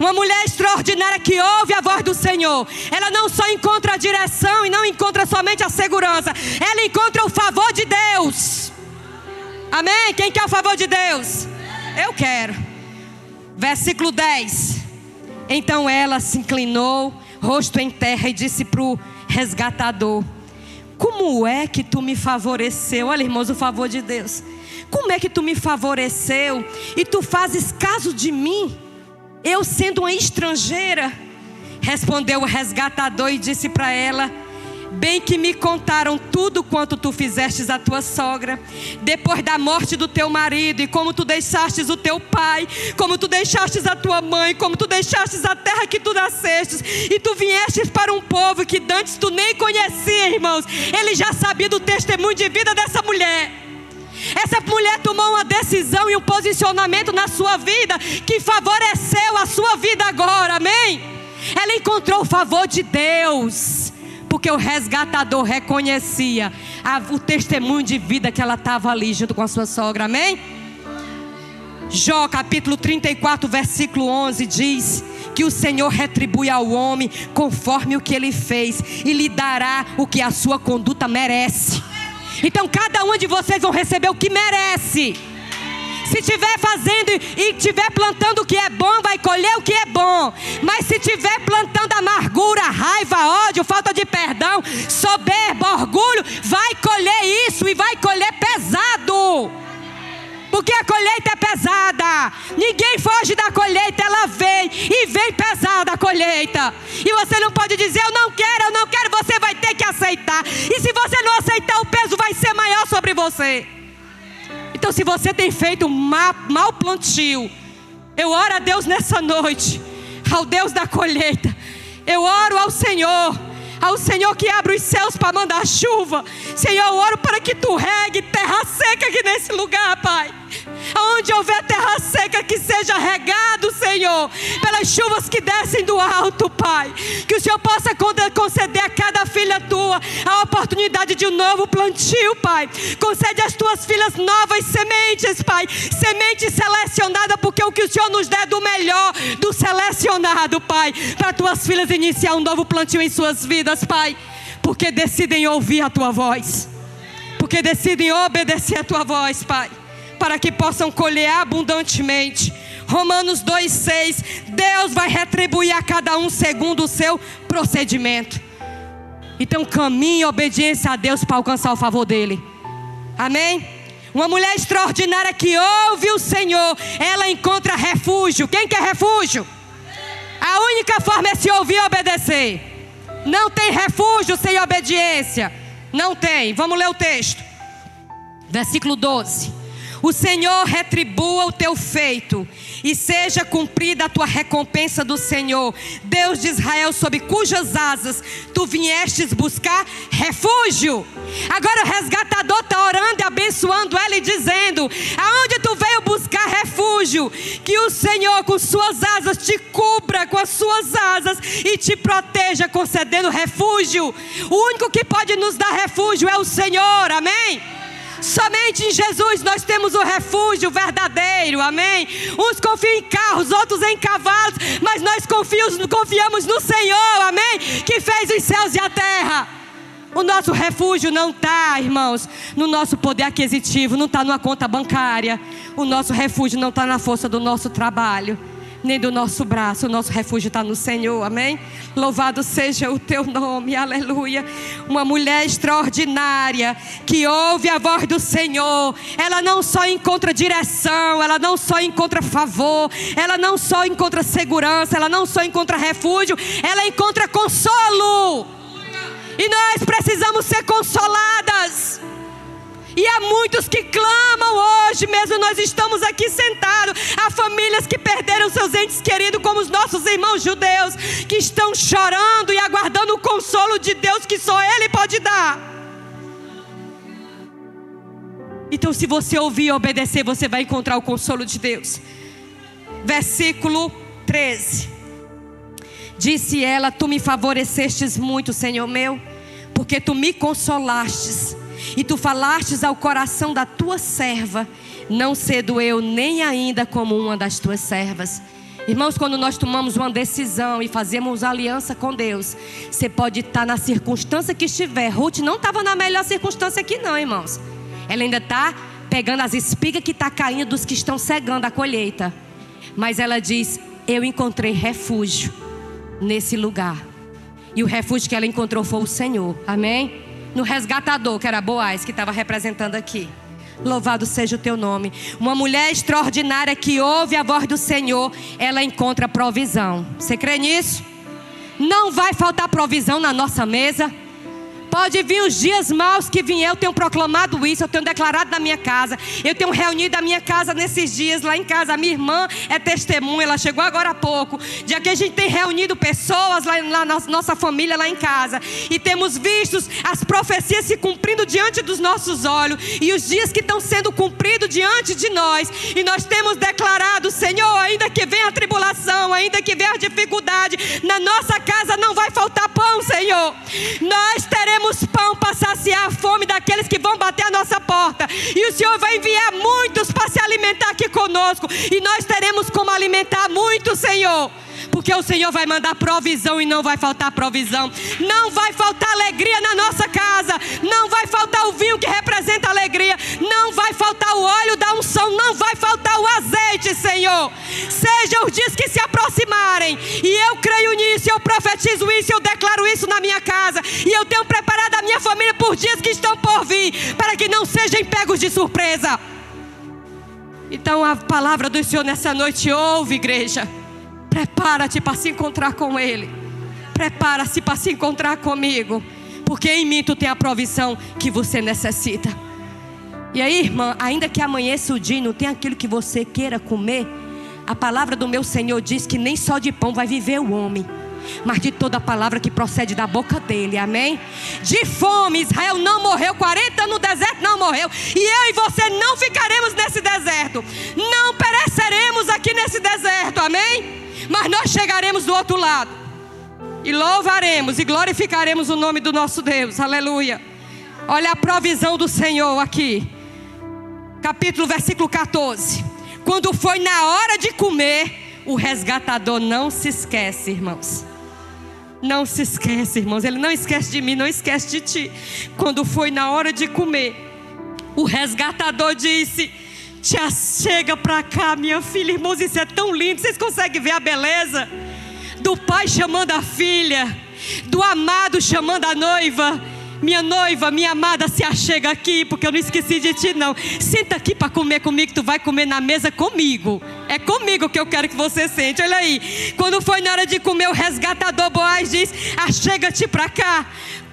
Uma mulher extraordinária que ouve a voz do Senhor, ela não só encontra a direção e não encontra somente a segurança, ela encontra o favor de Deus. Amém? Quem quer o favor de Deus? Eu quero. Versículo 10. Então ela se inclinou, rosto em terra, e disse para o resgatador: como é que tu me favoreceu? Olha, irmãos, o favor de Deus. Como é que tu me favoreceu e tu fazes caso de mim, eu sendo uma estrangeira? Respondeu o resgatador e disse para ela: bem que me contaram tudo quanto tu fizestes à tua sogra, depois da morte do teu marido, e como tu deixastes o teu pai, como tu deixastes a tua mãe, como tu deixastes a terra que tu nascestes, e tu viestes para um povo que dantes tu nem conhecia, irmãos. Ele já sabia do testemunho de vida dessa mulher. Essa mulher tomou uma decisão e um posicionamento na sua vida que favoreceu a sua vida agora, amém? Ela encontrou o favor de Deus, porque o resgatador reconhecia o testemunho de vida que ela estava ali junto com a sua sogra, amém? Jó capítulo 34 versículo 11 diz que o Senhor retribui ao homem conforme o que ele fez, e lhe dará o que a sua conduta merece. Então cada um de vocês vão receber o que merece. Se estiver fazendo e estiver plantando o que é bom, vai colher o que é bom. Mas se estiver plantando amargura, raiva, ódio, falta de perdão, soberba, orgulho, vai colher isso, e vai colher pesado. porque a colheita é pesada. Ninguém foge da colheita, ela vem, e vem pesada a colheita. E você não pode dizer, eu não quero, você vai ter que aceitar. E se você não aceitar, o peso vai ser maior sobre você. Então, se você tem feito mau plantio, eu oro a Deus nessa noite, ao Deus da colheita. Eu oro ao Senhor que abre os céus para mandar chuva. Senhor, eu oro para que tu regue terra seca aqui nesse lugar, Pai. Aonde houver terra seca, que seja regado, Senhor, pelas chuvas que descem do alto, Pai. Que o Senhor possa conceder a cada filha tua a oportunidade de um novo plantio, Pai. Concede às tuas filhas novas sementes, Pai. Semente selecionada, porque o que o Senhor nos der é do melhor, do selecionado, Pai. Para tuas filhas iniciar um novo plantio em suas vidas, Pai. Porque decidem ouvir a tua voz. Porque decidem obedecer a tua voz, Pai. Para que possam colher abundantemente. Romanos 2,6. Deus vai retribuir a cada um segundo o seu procedimento. Então caminhe em obediência a Deus para alcançar o favor dele. Amém? Uma mulher extraordinária que ouve o Senhor, ela encontra refúgio. Quem quer refúgio? A única forma é se ouvir e obedecer. Não tem refúgio sem obediência. Não tem. Vamos ler o texto. Versículo 12. O Senhor retribua o teu feito, e seja cumprida a tua recompensa do Senhor, Deus de Israel, sob cujas asas tu viestes buscar refúgio. Agora o resgatador está orando e abençoando ela e dizendo: aonde tu veio buscar refúgio, que o Senhor com suas asas te cubra com as suas asas e te proteja, concedendo refúgio. O único que pode nos dar refúgio é o Senhor, amém? Somente em Jesus nós temos o refúgio verdadeiro, amém? Uns confiam em carros, outros em cavalos, mas nós confiamos no Senhor, amém? Que fez os céus e a terra. O nosso refúgio não está, irmãos, no nosso poder aquisitivo, não está numa conta bancária. O nosso refúgio não está na força do nosso trabalho, nem do nosso braço. O nosso refúgio está no Senhor, amém? Louvado seja o teu nome, aleluia. Uma mulher extraordinária que ouve a voz do Senhor, ela não só encontra direção, ela não só encontra favor, ela não só encontra segurança, ela não só encontra refúgio, ela encontra consolo. E nós precisamos ser consoladas. E há muitos que clamam hoje, mesmo nós estamos aqui sentados. Há famílias que perderam seus entes queridos, como os nossos irmãos judeus, que estão chorando e aguardando o consolo de Deus que só Ele pode dar. Então, se você ouvir e obedecer, você vai encontrar o consolo de Deus. Versículo 13. Disse ela: tu me favorecestes muito, Senhor meu, porque tu me consolastes. E tu falastes ao coração da tua serva, não cedo eu nem ainda como uma das tuas servas. Irmãos, quando nós tomamos uma decisão e fazemos aliança com Deus, você pode estar na circunstância que estiver. Ruth não estava na melhor circunstância aqui não, irmãos. Ela ainda está pegando as espigas que estão caindo dos que estão cegando a colheita. Mas ela diz: eu encontrei refúgio nesse lugar. E o refúgio que ela encontrou foi o Senhor, amém? No resgatador, que era Boaz, que estava representando aqui. Louvado seja o teu nome. Uma mulher extraordinária que ouve a voz do Senhor, ela encontra provisão. Você crê nisso? Não vai faltar provisão na nossa mesa. Pode vir os dias maus que vier, eu tenho proclamado isso, eu tenho declarado na minha casa. Eu tenho reunido a minha casa nesses dias, lá em casa. A minha irmã é testemunha, ela chegou agora há pouco. Já que a gente tem reunido pessoas lá na nossa família, lá em casa. E temos visto as profecias se cumprindo diante dos nossos olhos. E os dias que estão sendo cumpridos diante de nós. E nós temos declarado: Senhor, ainda que venha a tribulação, ainda que venha a dificuldade, na nossa casa não vai faltar pão, Senhor. Nós teremos pão para saciar a fome daqueles que vão bater a nossa porta. E o Senhor vai enviar muitos para se alimentar aqui conosco. E nós teremos como alimentar muitos, Senhor. Porque o Senhor vai mandar provisão e não vai faltar provisão. Não vai faltar alegria na nossa casa. Não vai faltar o vinho que representa alegria. Não vai faltar o óleo da unção. Não vai faltar o azeite, Senhor. Sejam os dias que se aproximarem. E eu creio nisso, eu profetizo isso, eu declaro isso na minha casa. E eu tenho preparado a minha família por dias que estão por vir, para que não sejam pegos de surpresa. Então a palavra do Senhor nessa noite, ouve, igreja. Prepara-te para se encontrar com Ele. Prepara-se para se encontrar comigo, porque em mim tu tem a provisão que você necessita. E aí, irmã, ainda que amanheça o dia e não tem aquilo que você queira comer, a palavra do meu Senhor diz que nem só de pão vai viver o homem, mas de toda a palavra que procede da boca dele, amém? De fome, Israel não morreu, 40 anos no deserto não morreu, e eu e você não ficaremos nesse deserto, não pereceremos aqui nesse deserto, amém? Mas nós chegaremos do outro lado, e louvaremos e glorificaremos o nome do nosso Deus, aleluia. Olha a provisão do Senhor aqui, versículo 14. Quando foi na hora de comer, o resgatador não se esquece, irmãos. Não se esquece, irmãos. Ele não esquece de mim, não esquece de ti. Quando foi na hora de comer, o resgatador disse: Tia, chega pra cá, minha filha. Irmãos, isso é tão lindo. Vocês conseguem ver a beleza? Do pai chamando a filha, do amado chamando a noiva. Minha noiva, minha amada, se achega aqui, porque eu não esqueci de ti não. Senta aqui para comer comigo, tu vai comer na mesa comigo. É comigo que eu quero que você sente. Olha aí, quando foi na hora de comer, o resgatador Boaz diz: achega-te para cá,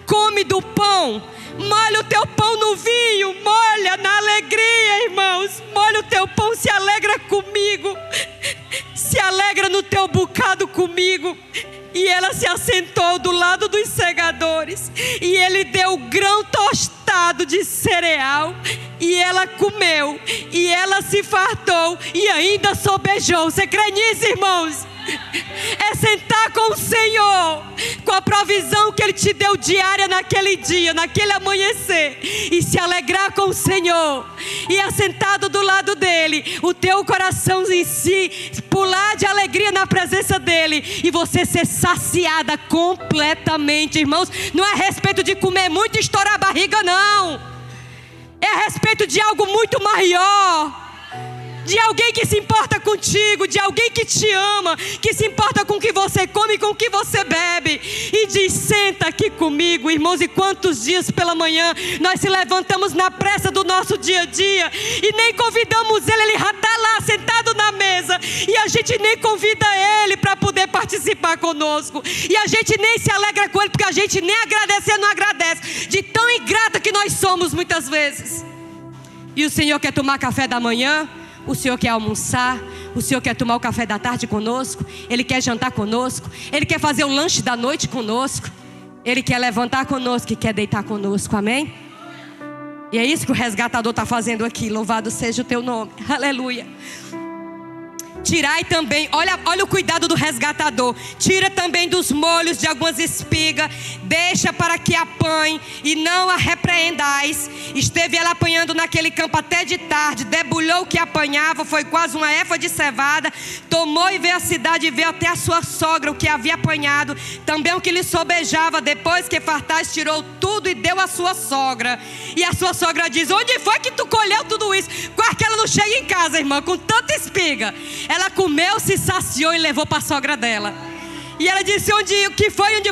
come do pão, molha o teu pão no vinho, molha na alegria, irmãos. Molha o teu pão, se alegra comigo, se alegra no teu bocado comigo. E ela se assentou do lado dos segadores, e ele deu grão tostado de cereal, e ela comeu, e ela se fartou, e ainda sobejou. Você crê nisso, irmãos? É sentar com o Senhor, com a provisão que Ele te deu diária naquele dia, naquele amanhecer, e se alegrar com o Senhor, e assentado do lado dEle, o teu coração em si pular de alegria na presença dEle, e você ser saciada completamente, irmãos. Não é a respeito de comer muito e estourar a barriga, não. É a respeito de algo muito maior, de alguém que se importa contigo, de alguém que te ama, que se importa com o que você come e com o que você bebe, e diz: senta aqui comigo, irmãos. E quantos dias pela manhã nós se levantamos na pressa do nosso dia a dia e nem convidamos ele já está lá sentado na mesa, e a gente nem convida ele para poder participar conosco, e a gente nem se alegra com ele, porque a gente nem agradecer não agradece, de tão ingrata que nós somos muitas vezes. E o Senhor quer tomar café da manhã, o Senhor quer almoçar, o Senhor quer tomar o café da tarde conosco, Ele quer jantar conosco, Ele quer fazer o lanche da noite conosco, Ele quer levantar conosco e quer deitar conosco, amém? E é isso que o resgatador está fazendo aqui. Louvado seja o teu nome, aleluia. Tirai também, olha o cuidado do resgatador. Tira também dos molhos de algumas espigas, deixa para que apanhe, e não a repreendais. Esteve ela apanhando naquele campo até de tarde, debulhou o que apanhava, foi quase uma éfa de cevada. Tomou e veio à cidade, e veio até a sua sogra o que havia apanhado, também o que lhe sobejava. Depois que fartaste, tirou tudo e deu à sua sogra. E a sua sogra diz: onde foi que tu colheu tudo isso? Quase que ela não chega em casa, irmã, com tanta espiga. Ela comeu, se saciou e levou para a sogra dela. E ela disse: onde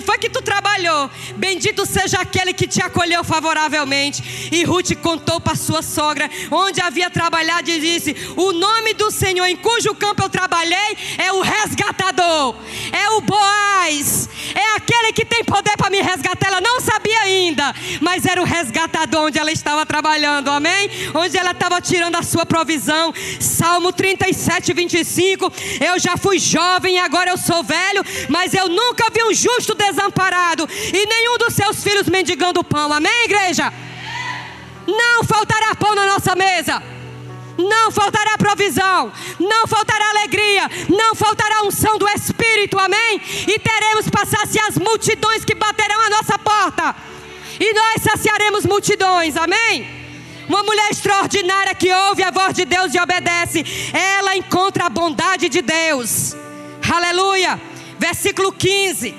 foi que tu trabalhou? Bendito seja aquele que te acolheu favoravelmente. E Ruth contou para sua sogra onde havia trabalhado, e disse: o nome do Senhor em cujo campo eu trabalhei é o resgatador, é o Boaz, é aquele que tem poder para me resgatar. Ela não sabia ainda, mas era o resgatador onde ela estava trabalhando, amém? Onde ela estava tirando a sua provisão. Salmo 37, 25: eu já fui jovem e agora eu sou velho, mas eu nunca vi um justo desamparado, e nenhum dos seus filhos mendigando pão. Amém, igreja? Não faltará pão na nossa mesa, não faltará provisão, não faltará alegria, não faltará unção do Espírito, amém? E teremos para saciar as multidões que baterão à nossa porta, e nós saciaremos multidões, amém? Uma mulher extraordinária que ouve a voz de Deus e obedece, ela encontra a bondade de Deus, aleluia. Versículo 15: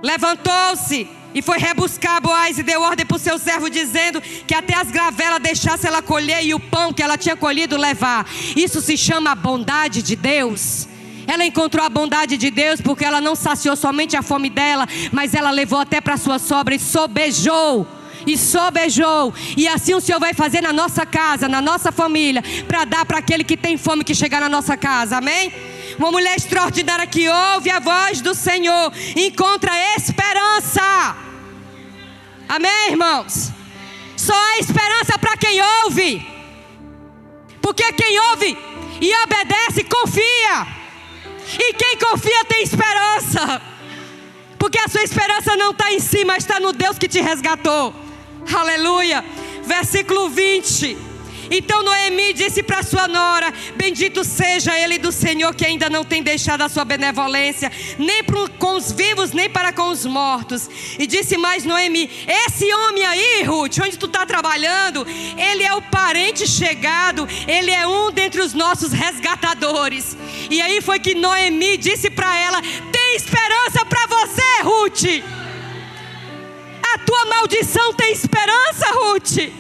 levantou-se e foi rebuscar Boaz, e deu ordem para o seu servo, dizendo que até as gravelas deixasse ela colher, e o pão que ela tinha colhido levar. Isso se chama a bondade de Deus. Ela encontrou a bondade de Deus, porque ela não saciou somente a fome dela, mas ela levou até para sua sogra e sobejou. e sobejou. E assim o Senhor vai fazer na nossa casa, na nossa família, para dar para aquele que tem fome que chegar na nossa casa, amém? Uma mulher extraordinária que ouve a voz do Senhor encontra esperança. Amém, irmãos? Só há esperança para quem ouve. Porque quem ouve e obedece, confia. E quem confia tem esperança. Porque a sua esperança não está em si, mas está no Deus que te resgatou. Aleluia. Versículo 20. Então Noemi disse para sua nora: bendito seja ele do Senhor, que ainda não tem deixado a sua benevolência, nem com os vivos, nem para com os mortos. E disse mais Noemi: esse homem aí, Ruth, onde tu está trabalhando, ele é o parente chegado, ele é um dentre os nossos resgatadores. E aí foi que Noemi disse para ela: tem esperança para você, Ruth. A tua maldição tem esperança, Ruth.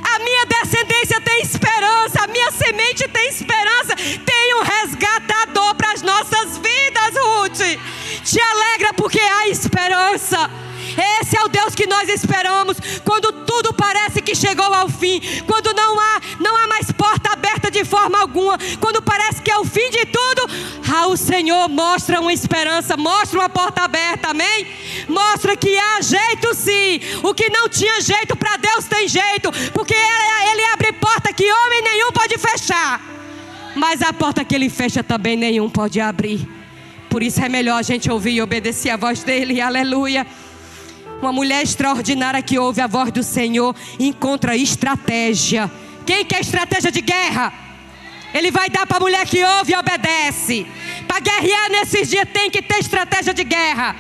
A minha descendência tem esperança, a minha semente tem esperança. Tem um resgatador para as nossas vidas, Ruth. Te alegra porque há esperança. Esse é o Deus que nós esperamos. Quando tudo parece que chegou ao fim, quando não há mais porta aberta de forma alguma, quando parece que é o fim de tudo, o Senhor mostra uma esperança, mostra uma porta aberta, amém? Mostra que há jeito sim. O que não tinha jeito para Deus tem jeito, porque Ele abre porta que homem nenhum pode fechar, mas a porta que Ele fecha também nenhum pode abrir. Por isso é melhor a gente ouvir e obedecer a voz dEle, aleluia. Uma mulher extraordinária que ouve a voz do Senhor encontra estratégia. Quem quer estratégia de guerra? Ele vai dar para a mulher que ouve e obedece. Para guerrear nesses dias tem que ter estratégia de guerra.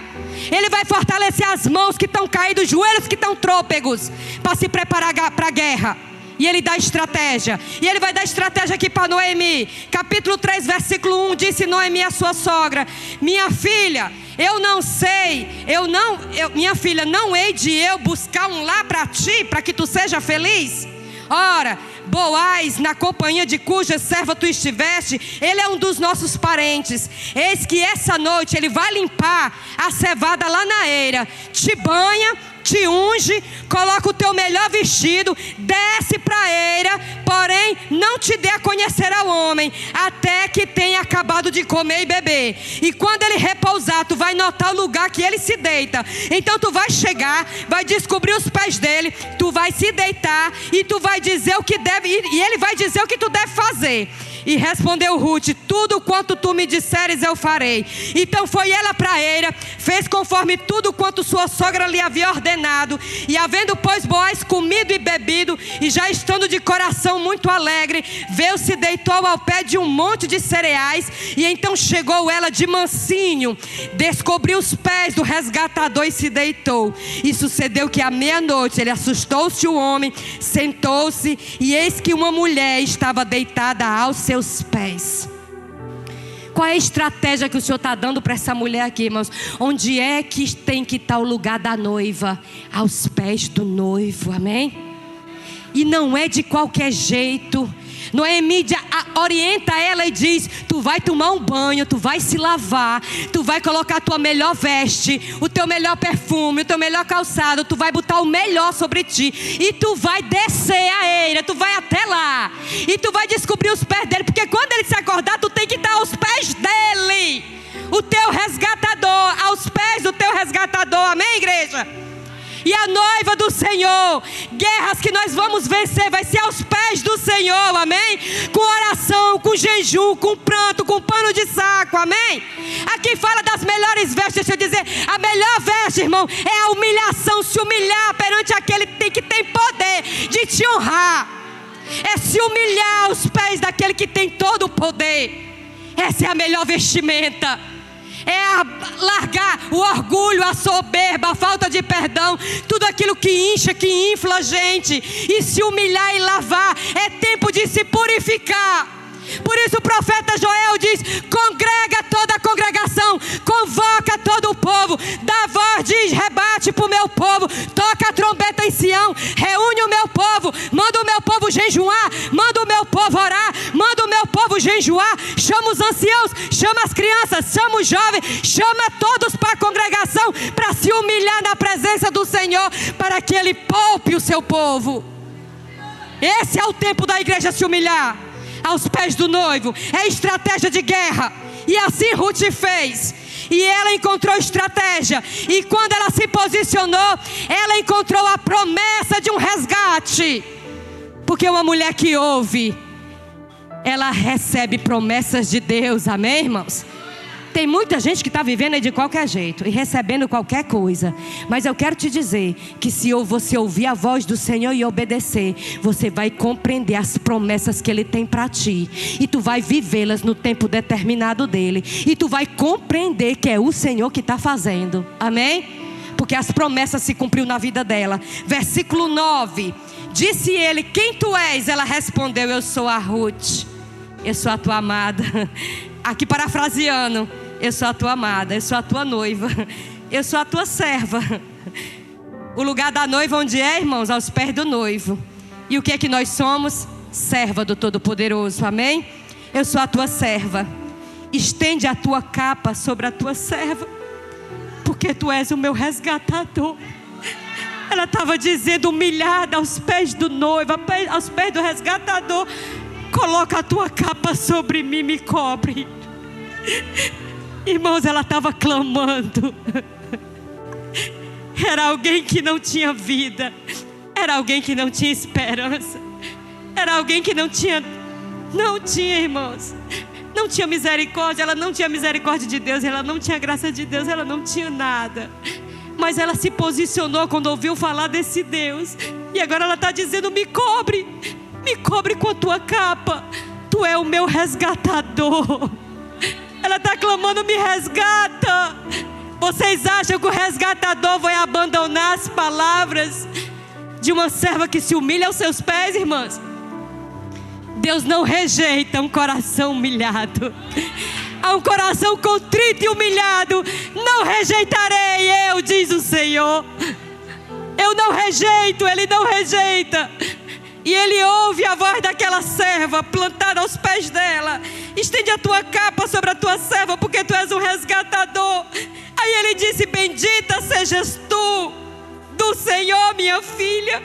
Ele vai fortalecer as mãos que estão caídas, os joelhos que estão trôpegos, para se preparar para a guerra. E Ele dá estratégia. E Ele vai dar estratégia aqui para Noemi. Capítulo 3, versículo 1. Disse Noemi à sua sogra: minha filha, minha filha, não hei de eu buscar um lar para ti, para que tu seja feliz? Ora, Boaz, na companhia de cuja serva tu estiveste, ele é um dos nossos parentes. Eis que essa noite ele vai limpar a cevada lá na eira, te banha, te unge, coloca o teu melhor vestido, desce para a eira, porém não te dê a conhecer ao homem, até que tenha acabado de comer e beber. E quando ele repousar, tu vai notar o lugar que ele se deita. Então tu vai chegar, vai descobrir os pés dele, tu vai se deitar e tu vai dizer o que deve, e ele vai dizer o que tu deve fazer. E respondeu Ruth: tudo quanto tu me disseres eu farei. Então foi ela para a eira, fez conforme tudo quanto sua sogra lhe havia ordenado. E havendo pois Boaz comido e bebido, e já estando de coração muito alegre, veio, se deitou ao pé de um monte de cereais. E então chegou ela de mansinho, descobriu os pés do resgatador e se deitou. E sucedeu que à meia-noite ele assustou-se o homem, sentou-se, e eis que uma mulher estava deitada aos seus pés. Qual é a estratégia que o Senhor está dando para essa mulher aqui, irmãos? Onde é que tem que estar o lugar da noiva? Aos pés do noivo, amém? E não é de qualquer jeito. Noemi orienta ela e diz: tu vai tomar um banho, tu vai se lavar, tu vai colocar a tua melhor veste, o teu melhor perfume, o teu melhor calçado, tu vai botar o melhor sobre ti, e tu vai descer a eira, tu vai até lá, e tu vai descobrir os pés dele, porque quando ele se acordar, tu tem que estar aos pés dele, o teu resgatador, aos pés do teu resgatador, amém, igreja? E a noiva do Senhor, guerras que nós vamos vencer, vai ser aos pés do Senhor, amém? Com oração, com jejum, com pranto, com pano de saco, amém? Aqui fala das melhores vestes. Deixa eu dizer, a melhor veste, irmão, é a humilhação, se humilhar perante aquele que tem poder de te honrar. É se humilhar aos pés daquele que tem todo o poder. Essa é a melhor vestimenta. É largar o orgulho, a soberba, a falta de perdão, tudo aquilo que incha, que infla a gente, e se humilhar e lavar. É tempo de se purificar. Por isso o profeta Joel diz: congrega toda a congregação, convoca todo o povo, dá voz, diz, rebate para o meu povo, toca a trombeta em Sião, reúne o meu povo, manda o meu povo jejuar, manda o meu povo orar, manda o meu povo povo jejuar, chama os anciãos, chama as crianças, chama os jovens, chama todos para a congregação, para se humilhar na presença do Senhor, para que Ele poupe o seu povo. Esse é o tempo da igreja se humilhar aos pés do noivo. É estratégia de guerra. E assim Ruth fez. E ela encontrou estratégia. E quando ela se posicionou, ela encontrou a promessa de um resgate. Porque uma mulher que ouve, ela recebe promessas de Deus. Amém, irmãos? Tem muita gente que está vivendo aí de qualquer jeito e recebendo qualquer coisa. Mas eu quero te dizer que se você ouvir a voz do Senhor e obedecer, você vai compreender as promessas que Ele tem para ti. E tu vai vivê-las no tempo determinado dEle. E tu vai compreender que é o Senhor que está fazendo. Amém? Porque as promessas se cumpriu na vida dela. Versículo 9. Disse ele: quem tu és? Ela respondeu: eu sou a Ruth. Eu sou a tua amada. Aqui parafraseando: eu sou a tua amada, eu sou a tua noiva, eu sou a tua serva. O lugar da noiva onde é, irmãos? Aos pés do noivo. E o que é que nós somos? Serva do Todo-Poderoso, amém? Eu sou a tua serva. Estende a tua capa sobre a tua serva, porque tu és o meu resgatador. Ela estava dizendo, humilhada aos pés do noivo, aos pés do resgatador: coloca a tua capa sobre mim, me cobre. Irmãos, ela estava clamando. Era alguém que não tinha vida. Era alguém que não tinha esperança. Era alguém que não tinha, irmãos, não tinha misericórdia. Ela não tinha misericórdia de Deus. Ela não tinha graça de Deus. Ela não tinha nada. Mas ela se posicionou quando ouviu falar desse Deus. E agora ela está dizendo: me cobre com a tua capa. Tu é o meu resgatador. Ela está clamando: me resgata. Vocês acham que o resgatador vai abandonar as palavras de uma serva que se humilha aos seus pés, irmãs? Deus não rejeita um coração humilhado. A um coração contrito e humilhado não rejeitarei eu, diz o Senhor. Eu não rejeito, Ele não rejeita. E Ele ouve a voz daquela serva plantada aos pés dela: estende a tua capa sobre a tua serva, porque tu és um resgatador. Aí Ele disse: bendita sejas tu do Senhor, minha filha,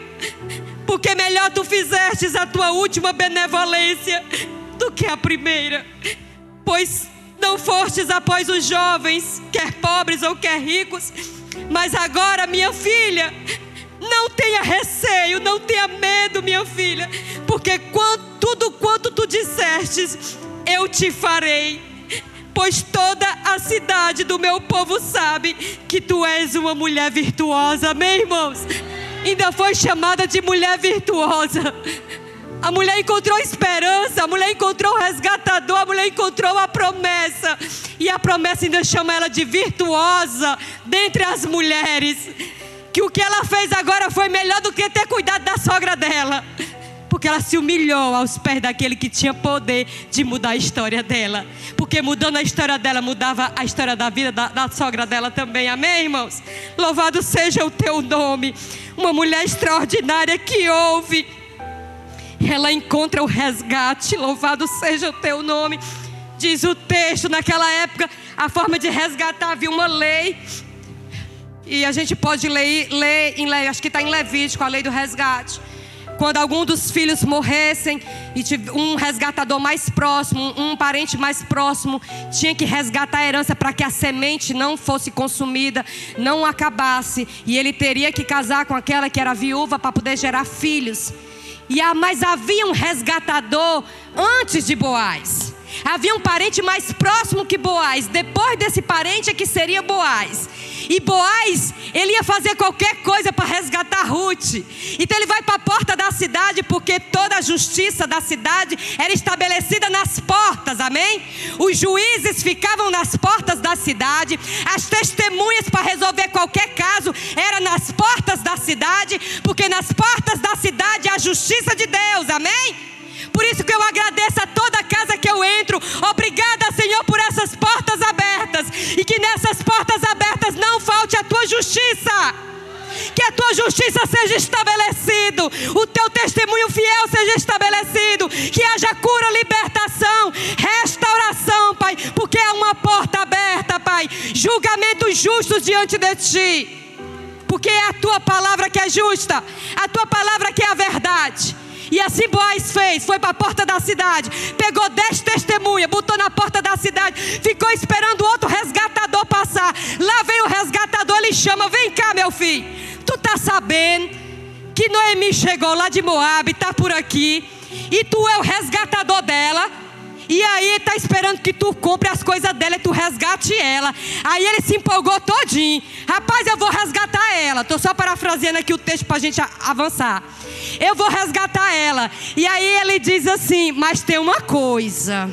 porque melhor tu fizestes a tua última benevolência do que a primeira. Pois não fostes após os jovens, quer pobres ou quer ricos, mas agora, minha filha, não tenha receio, não tenha medo, minha filha, porque tudo quanto tu dissestes, eu te farei. Pois toda a cidade do meu povo sabe que tu és uma mulher virtuosa. Amém, irmãos? Ainda foi chamada de mulher virtuosa. A mulher encontrou esperança, a mulher encontrou o resgatador, a mulher encontrou a promessa. E a promessa ainda chama ela de virtuosa dentre as mulheres. Que o que ela fez agora foi melhor do que ter cuidado da sogra dela. Porque ela se humilhou aos pés daquele que tinha poder de mudar a história dela. Porque mudando a história dela, mudava a história da vida da sogra dela também. Amém, irmãos? Louvado seja o teu nome. Uma mulher extraordinária que ouve. Ela encontra o resgate. Louvado seja o teu nome. Diz o texto: naquela época, a forma de resgatar, havia uma lei. E a gente pode ler acho que está em Levítico, a lei do resgate. Quando algum dos filhos morressem e um resgatador mais próximo, um parente mais próximo, tinha que resgatar a herança para que a semente não fosse consumida, não acabasse. E ele teria que casar com aquela que era viúva para poder gerar filhos. Mas havia um resgatador antes de Boaz. Havia um parente mais próximo que Boaz. Depois desse parente é que seria Boaz. E Boaz, ele ia fazer qualquer coisa para resgatar Ruth. Então ele vai para a porta da cidade, porque toda a justiça da cidade era estabelecida nas portas, amém? Os juízes ficavam nas portas da cidade. As testemunhas para resolver qualquer caso eram nas portas da cidade, porque nas portas da cidade é a justiça de Deus, amém? Por isso que eu agradeço a toda casa que eu entro. Obrigada, Senhor, por essas portas abertas. E que nessas portas abertas não falte a tua justiça. Que a tua justiça seja estabelecida. O teu testemunho fiel seja estabelecido. Que haja cura, libertação. julgamentos justos diante de ti. Porque é a tua palavra que é justa, a tua palavra que é a verdade. E assim Boaz fez, foi para a porta da cidade, pegou 10 testemunhas, botou na porta da cidade, ficou esperando outro resgatador passar. Lá vem o resgatador, ele chama: vem cá, meu filho, tu tá sabendo que Noemi chegou lá de Moabe, tá por aqui, e tu é o resgatador dela? E aí ele está esperando que tu compre as coisas dela e tu resgate ela. Aí ele se empolgou todinho. Rapaz, eu vou resgatar ela. Estou só parafraseando aqui o texto para a gente avançar. Eu vou resgatar ela. E aí ele diz assim: mas tem uma coisa.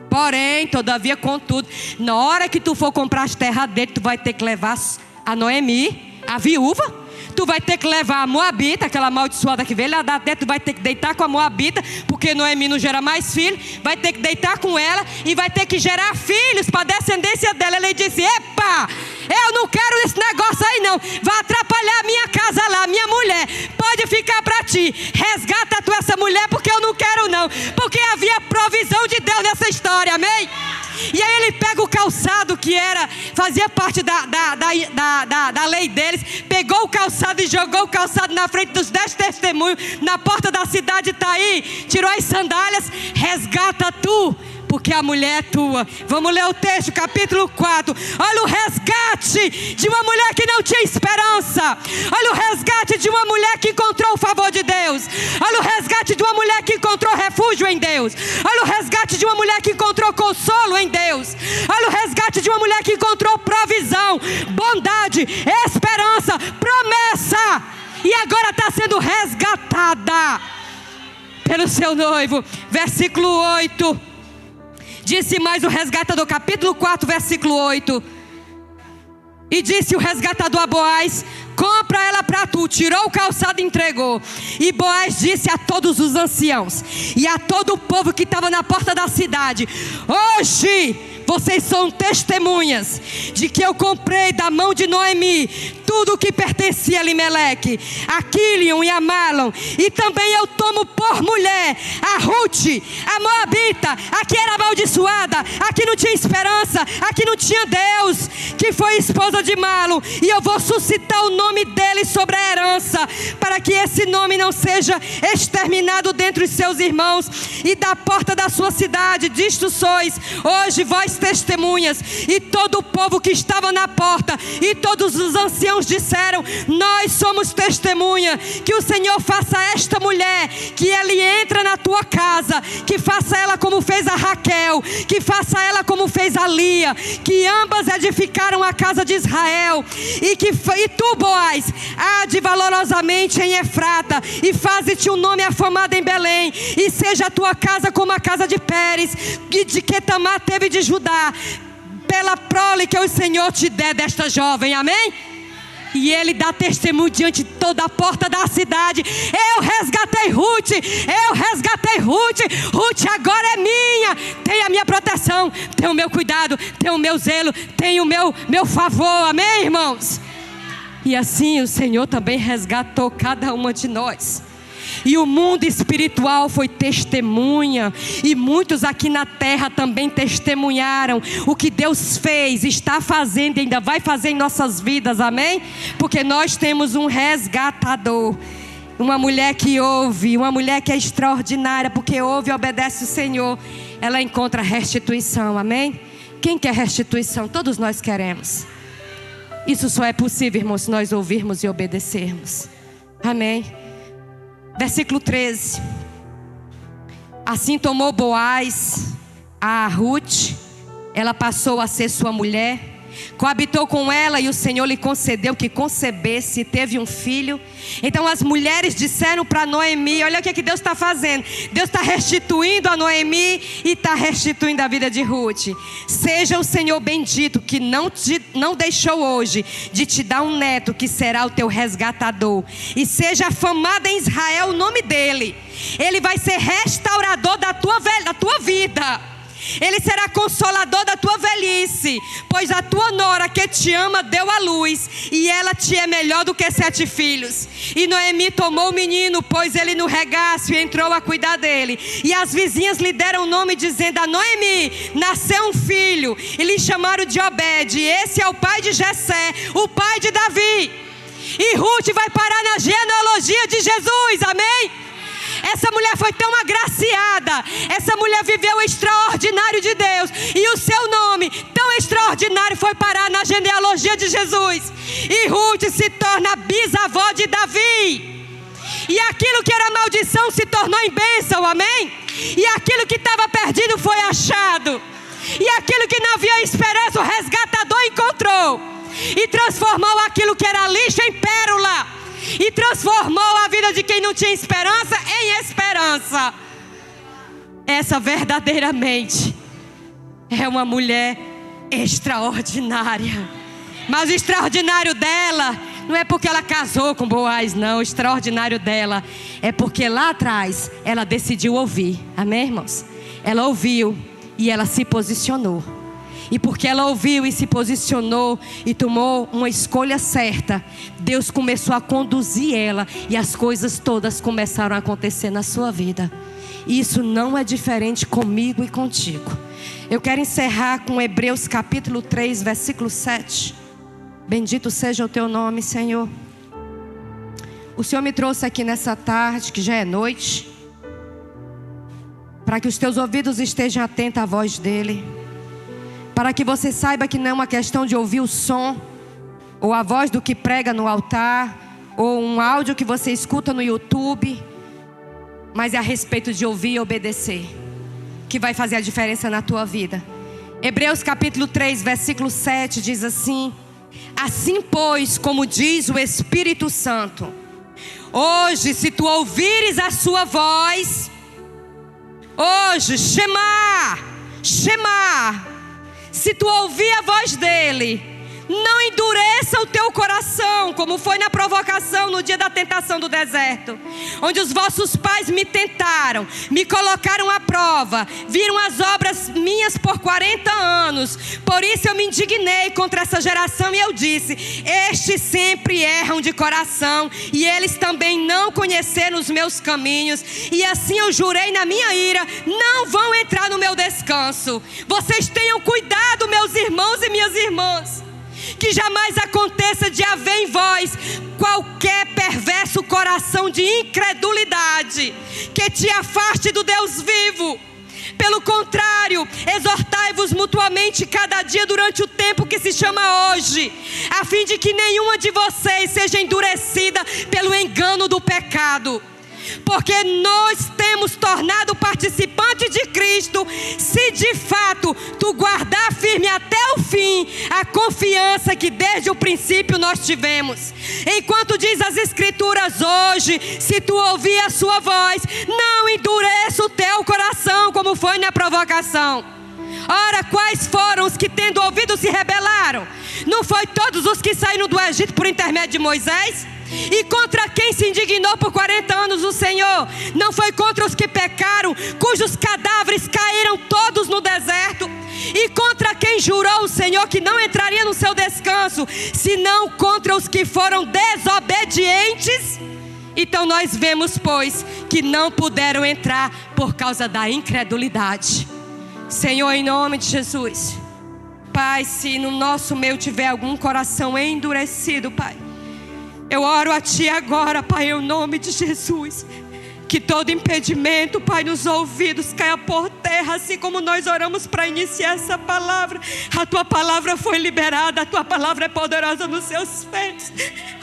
Porém, todavia, contudo, na hora que tu for comprar as terras dele, tu vai ter que levar a Noemi, a viúva. Tu vai ter que levar a Moabita, aquela amaldiçoada que veio lá da terra. Tu vai ter que deitar com a Moabita, porque Noemi não gera mais filho. Vai ter que deitar com ela e vai ter que gerar filhos para a descendência dela. Ele disse: epa, eu não quero esse negócio aí não. Vai atrapalhar a minha casa lá, minha mulher. Pode ficar para ti. Resgata tu essa mulher, porque eu não quero não. Porque havia provisão de Deus nessa história, amém? E aí ele pega o calçado que fazia parte da lei deles, pegou o calçado e jogou o calçado na frente dos 10 testemunhos, na porta da cidade. Está aí, tirou as sandálias, resgata tu, porque a mulher é tua. Vamos ler o texto, capítulo 4. Olha o resgate de uma mulher que não tinha esperança. Olha o resgate de uma mulher que encontrou o favor de Deus. Olha o resgate de uma mulher que encontrou refúgio em Deus. Olha o resgate de uma mulher que encontrou consolo em Deus. Olha o resgate de uma mulher que encontrou provisão, bondade, esperança, promessa. E agora está sendo resgatada pelo seu noivo. Versículo 8. Disse mais o resgatador, capítulo 4, versículo 8. E disse o resgatador a Boaz: compra ela para tu. Tirou o calçado e entregou. E Boaz disse a todos os anciãos e a todo o povo que estava na porta da cidade: hoje vocês são testemunhas de que eu comprei da mão de Noemi tudo o que pertencia a Elimeleque, a Quilion e a Malom. E também eu tomo por mulher a Ruth, a Moabita, a que era amaldiçoada, a que não tinha esperança, a que não tinha Deus, que foi esposa de Malom. E eu vou suscitar o nome dele sobre a herança, para que esse nome não seja exterminado dentre os seus irmãos. E da porta da sua cidade, disto sois hoje vós testemunhas. E todo o povo que estava na porta e todos os anciãos disseram: nós somos testemunha. Que o Senhor faça esta mulher, que ele entra na tua casa, que faça ela como fez a Raquel, que faça ela como fez a Lia, que ambas edificaram a casa de Israel. E tu, Boaz, ade valorosamente em Efrata, e faze-te um nome afamado em Belém, e seja a tua casa como a casa de Pérez, e de que Tamar teve de Judá, pela prole que o Senhor te der desta jovem, amém? E ele dá testemunho diante de toda a porta da cidade: eu resgatei Ruth, eu resgatei Ruth. Ruth agora é minha, tem a minha proteção, tem o meu cuidado, tem o meu zelo, tem o meu favor, amém, irmãos? E assim o Senhor também resgatou cada uma de nós. E o mundo espiritual foi testemunha, e muitos aqui na terra também testemunharam o que Deus fez, está fazendo e ainda vai fazer em nossas vidas, amém? Porque nós temos um resgatador, uma mulher que ouve, uma mulher que é extraordinária, porque ouve e obedece o Senhor, ela encontra restituição, amém? Quem quer restituição? Todos nós queremos. Isso só é possível, irmãos, se nós ouvirmos e obedecermos, amém? Versículo 13. Assim tomou Boaz a Ruth, ela passou a ser sua mulher, coabitou com ela e o Senhor lhe concedeu que concebesse e teve um filho. Então as mulheres disseram para Noemi: olha o que Deus está fazendo. Deus está restituindo a Noemi e está restituindo a vida de Ruth. Seja o Senhor bendito, que não deixou hoje de te dar um neto que será o teu resgatador, e seja afamado em Israel o nome dele. Ele vai ser restaurador da tua vida. Ele será consolador da tua velhice, pois a tua nora que te ama deu à luz, e ela te é melhor do que 7 filhos. E Noemi tomou o menino, pôs ele no regaço e entrou a cuidar dele. E as vizinhas lhe deram o nome, dizendo: a Noemi nasceu um filho, e lhe chamaram de Obed. Esse é o pai de Jessé, o pai de Davi. E Ruth vai parar na genealogia de Jesus, amém? Essa mulher foi tão agraciada, essa mulher viveu o extraordinário de Deus, e o seu nome tão extraordinário foi parar na genealogia de Jesus. E Ruth se torna bisavó de Davi, e aquilo que era maldição se tornou em bênção, amém? E aquilo que estava perdido foi achado, e aquilo que não havia esperança o resgatador encontrou, e transformou aquilo que era lixo em pérola, e transformou a vida de quem não tinha esperança em esperança. Essa verdadeiramente é uma mulher extraordinária. Mas o extraordinário dela não é porque ela casou com Boaz, não. O extraordinário dela é porque lá atrás ela decidiu ouvir. Amém, irmãos? Ela ouviu e ela se posicionou. E porque ela ouviu e se posicionou e tomou uma escolha certa, Deus começou a conduzir ela, e as coisas todas começaram a acontecer na sua vida. E isso não é diferente comigo e contigo. Eu quero encerrar com Hebreus capítulo 3, versículo 7. Bendito seja o teu nome, Senhor. O Senhor me trouxe aqui nessa tarde, que já é noite, para que os teus ouvidos estejam atentos à voz dEle, para que você saiba que não é uma questão de ouvir o som, ou a voz do que prega no altar, ou um áudio que você escuta no YouTube, mas é a respeito de ouvir e obedecer, que vai fazer a diferença na tua vida. Hebreus capítulo 3, versículo 7 diz assim: assim pois, como diz o Espírito Santo, hoje se tu ouvires a sua voz, hoje, Shema, se tu ouvir a voz dele, não endureça o teu coração, como foi na provocação no dia da tentação do deserto, onde os vossos pais me tentaram, me colocaram à prova, viram as obras minhas por 40 anos. Por isso eu me indignei contra essa geração e eu disse: estes sempre erram de coração, e eles também não conheceram os meus caminhos. E assim eu jurei na minha ira: não vão entrar no meu descanso. Vocês tenham cuidado, meus irmãos e minhas irmãs, que jamais aconteça de haver em vós qualquer perverso coração de incredulidade, que te afaste do Deus vivo. Pelo contrário, exortai-vos mutuamente cada dia durante o tempo que se chama hoje, a fim de que nenhuma de vocês seja endurecida pelo engano do pecado. Porque nós temos tornado participante de Cristo, se de fato tu guardar firme até o fim a confiança que desde o princípio nós tivemos. Enquanto diz as Escrituras hoje, se tu ouvir a sua voz, não endureça o teu coração, como foi na provocação. Ora, quais foram os que tendo ouvido se rebelaram? Não foi todos os que saíram do Egito por intermédio de Moisés? E contra quem se indignou por 40 anos o Senhor? Não foi contra os que pecaram, cujos cadáveres caíram todos no deserto? E contra quem jurou o Senhor que não entraria no seu descanso, senão contra os que foram desobedientes? Então nós vemos, pois, que não puderam entrar por causa da incredulidade. Senhor, em nome de Jesus, Pai, se no nosso meio tiver algum coração endurecido, Pai, eu oro a Ti agora, Pai, em nome de Jesus, que todo impedimento, Pai, nos ouvidos caia por terra, assim como nós oramos para iniciar essa palavra. A Tua palavra foi liberada, a Tua palavra é poderosa nos seus feitos,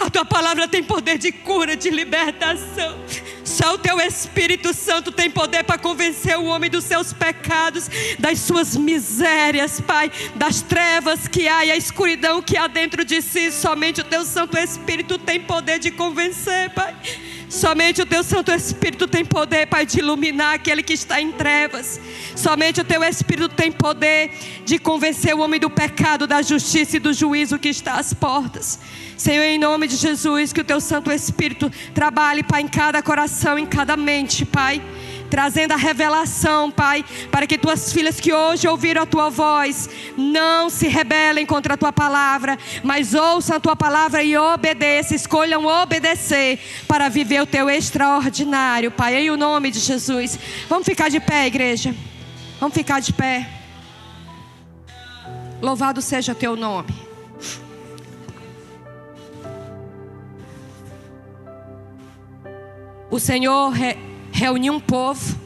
a Tua palavra tem poder de cura, de libertação. Só o Teu Espírito Santo tem poder para convencer o homem dos seus pecados, das suas misérias, Pai, das trevas que há e a escuridão que há dentro de si. Somente o Teu Santo Espírito tem poder de convencer, Pai. Somente o Teu Santo Espírito tem poder, Pai, de iluminar aquele que está em trevas. Somente o Teu Espírito tem poder de convencer o homem do pecado, da justiça e do juízo que está às portas. Senhor, em nome de Jesus, que o Teu Santo Espírito trabalhe, Pai, em cada coração, em cada mente, Pai. trazendo a revelação, Pai, para que tuas filhas que hoje ouviram a tua voz não se rebelem contra a tua palavra, mas ouçam a tua palavra e obedeçam, escolham obedecer para viver o teu extraordinário, Pai, em o nome de Jesus. Vamos ficar de pé, igreja. Vamos ficar de pé. Louvado seja o teu nome. O Senhor reuniu um povo.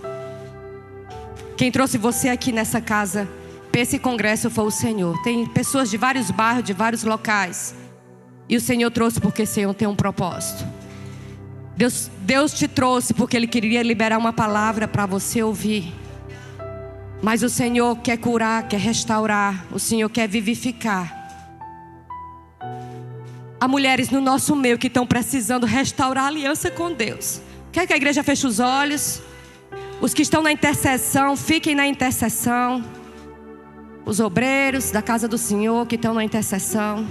Quem trouxe você aqui nessa casa para esse congresso foi o Senhor. Tem pessoas de vários bairros, de vários locais. E o Senhor trouxe porque o Senhor tem um propósito. Deus te trouxe porque Ele queria liberar uma palavra para você ouvir. Mas o Senhor quer curar, quer restaurar. O Senhor quer vivificar. Há mulheres no nosso meio que estão precisando restaurar a aliança com Deus. Quer que a igreja feche os olhos? Os que estão na intercessão, fiquem na intercessão. Os obreiros da casa do Senhor que estão na intercessão.